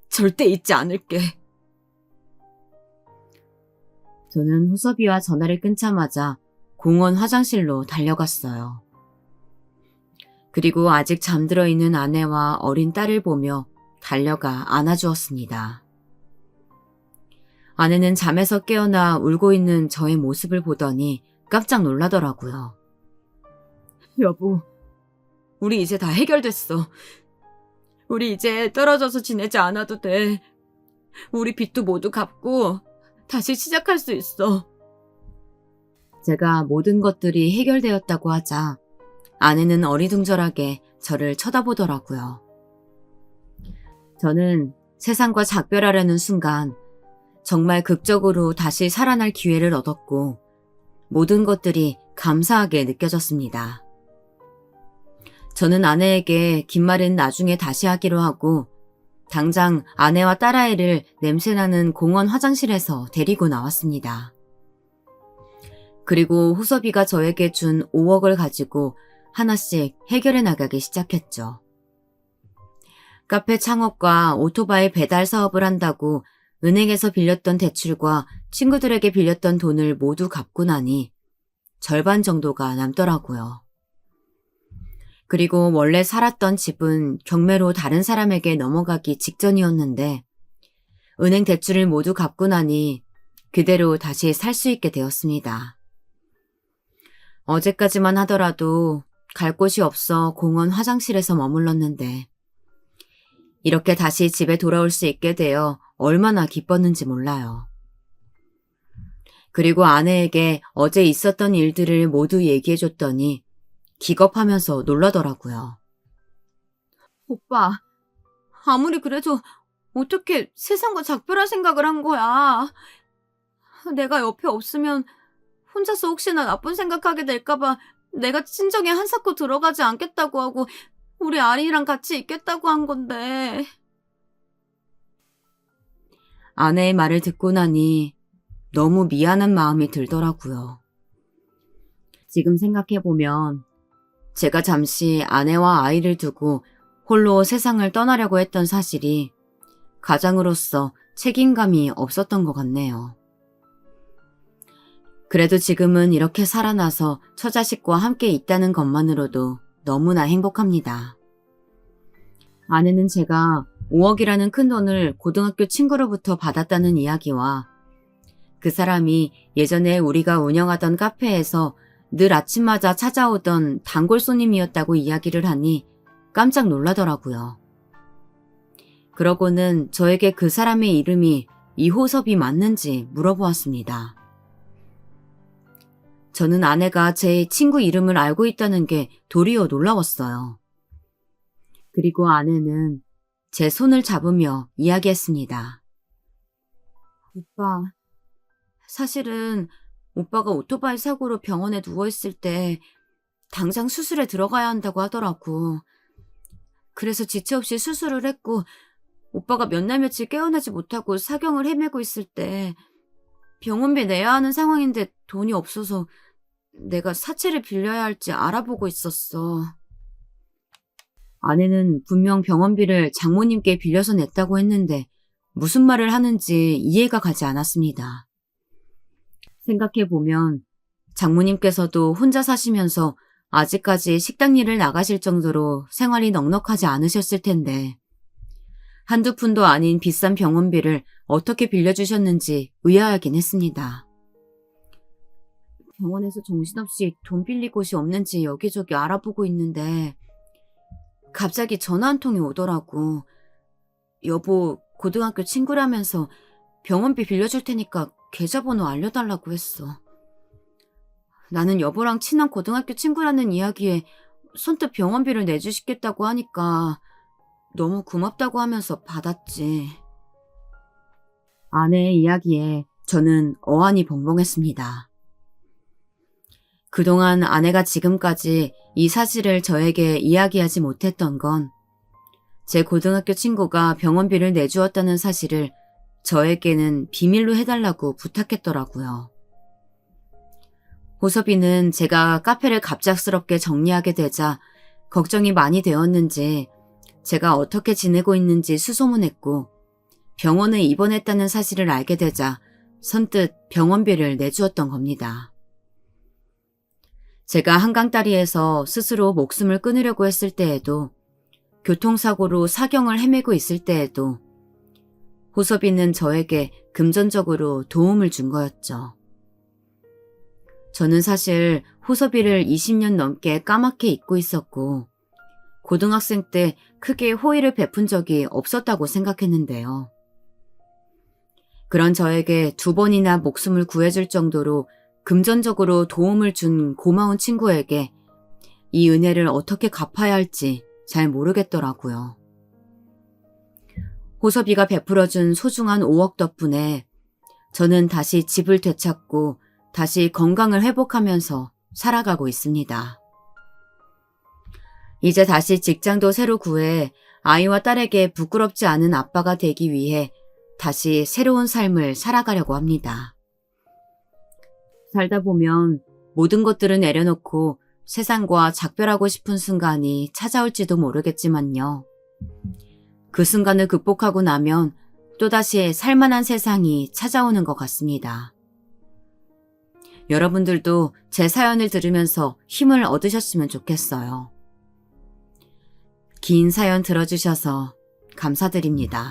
절대 잊지 않을게. 저는 호섭이와 전화를 끊자마자 공원 화장실로 달려갔어요. 그리고 아직 잠들어 있는 아내와 어린 딸을 보며 달려가 안아주었습니다. 아내는 잠에서 깨어나 울고 있는 저의 모습을 보더니 깜짝 놀라더라고요. 여보, 우리 이제 다 해결됐어. 우리 이제 떨어져서 지내지 않아도 돼. 우리 빚도 모두 갚고 다시 시작할 수 있어. 제가 모든 것들이 해결되었다고 하자 아내는 어리둥절하게 저를 쳐다보더라고요. 저는 세상과 작별하려는 순간 정말 극적으로 다시 살아날 기회를 얻었고 모든 것들이 감사하게 느껴졌습니다. 저는 아내에게 긴 말은 나중에 다시 하기로 하고 당장 아내와 딸아이를 냄새나는 공원 화장실에서 데리고 나왔습니다. 그리고 호섭이가 저에게 준 5억을 가지고 하나씩 해결해 나가기 시작했죠. 카페 창업과 오토바이 배달 사업을 한다고 은행에서 빌렸던 대출과 친구들에게 빌렸던 돈을 모두 갚고 나니 절반 정도가 남더라고요. 그리고 원래 살았던 집은 경매로 다른 사람에게 넘어가기 직전이었는데 은행 대출을 모두 갚고 나니 그대로 다시 살 수 있게 되었습니다. 어제까지만 하더라도 갈 곳이 없어 공원 화장실에서 머물렀는데 이렇게 다시 집에 돌아올 수 있게 되어 얼마나 기뻤는지 몰라요. 그리고 아내에게 어제 있었던 일들을 모두 얘기해줬더니 기겁하면서 놀라더라고요. 오빠, 아무리 그래도 어떻게 세상과 작별할 생각을 한 거야. 내가 옆에 없으면 혼자서 혹시나 나쁜 생각하게 될까봐 내가 친정에 한사코 들어가지 않겠다고 하고 우리 아리랑 같이 있겠다고 한 건데. 아내의 말을 듣고 나니 너무 미안한 마음이 들더라고요. 지금 생각해보면 제가 잠시 아내와 아이를 두고 홀로 세상을 떠나려고 했던 사실이 가장으로서 책임감이 없었던 것 같네요. 그래도 지금은 이렇게 살아나서 처자식과 함께 있다는 것만으로도 너무나 행복합니다. 아내는 제가 5억이라는 큰 돈을 고등학교 친구로부터 받았다는 이야기와 그 사람이 예전에 우리가 운영하던 카페에서 늘 아침마다 찾아오던 단골 손님이었다고 이야기를 하니 깜짝 놀라더라고요. 그러고는 저에게 그 사람의 이름이 이호섭이 맞는지 물어보았습니다. 저는 아내가 제 친구 이름을 알고 있다는 게 도리어 놀라웠어요. 그리고 아내는 제 손을 잡으며 이야기했습니다. 오빠, 사실은 오빠가 오토바이 사고로 병원에 누워있을 때 당장 수술에 들어가야 한다고 하더라고. 그래서 지체 없이 수술을 했고 오빠가 몇 날 며칠 깨어나지 못하고 사경을 헤매고 있을 때 병원비 내야 하는 상황인데 돈이 없어서 내가 사채를 빌려야 할지 알아보고 있었어. 아내는 분명 병원비를 장모님께 빌려서 냈다고 했는데 무슨 말을 하는지 이해가 가지 않았습니다. 생각해보면 장모님께서도 혼자 사시면서 아직까지 식당 일을 나가실 정도로 생활이 넉넉하지 않으셨을 텐데 한두 푼도 아닌 비싼 병원비를 어떻게 빌려주셨는지 의아하긴 했습니다. 병원에서 정신없이 돈 빌릴 곳이 없는지 여기저기 알아보고 있는데 갑자기 전화 한 통이 오더라고. 여보, 고등학교 친구라면서 병원비 빌려줄 테니까 계좌번호 알려달라고 했어. 나는 여보랑 친한 고등학교 친구라는 이야기에 선뜻 병원비를 내주시겠다고 하니까 너무 고맙다고 하면서 받았지. 아내의 이야기에 저는 어안이 벙벙했습니다. 그동안 아내가 지금까지 이 사실을 저에게 이야기하지 못했던 건 제 고등학교 친구가 병원비를 내주었다는 사실을 저에게는 비밀로 해달라고 부탁했더라고요. 호섭이는 제가 카페를 갑작스럽게 정리하게 되자 걱정이 많이 되었는지 제가 어떻게 지내고 있는지 수소문했고 병원에 입원했다는 사실을 알게 되자 선뜻 병원비를 내주었던 겁니다. 제가 한강다리에서 스스로 목숨을 끊으려고 했을 때에도 교통사고로 사경을 헤매고 있을 때에도 호섭이는 저에게 금전적으로 도움을 준 거였죠. 저는 사실 호섭이를 20년 넘게 까맣게 잊고 있었고 고등학생 때 크게 호의를 베푼 적이 없었다고 생각했는데요. 그런 저에게 2번이나 목숨을 구해줄 정도로 금전적으로 도움을 준 고마운 친구에게 이 은혜를 어떻게 갚아야 할지 잘 모르겠더라고요. 호섭이가 베풀어준 소중한 5억 덕분에 저는 다시 집을 되찾고 다시 건강을 회복하면서 살아가고 있습니다. 이제 다시 직장도 새로 구해 아이와 딸에게 부끄럽지 않은 아빠가 되기 위해 다시 새로운 삶을 살아가려고 합니다. 살다 보면 모든 것들을 내려놓고 세상과 작별하고 싶은 순간이 찾아올지도 모르겠지만요. 그 순간을 극복하고 나면 또다시 살만한 세상이 찾아오는 것 같습니다. 여러분들도 제 사연을 들으면서 힘을 얻으셨으면 좋겠어요. 긴 사연 들어주셔서 감사드립니다.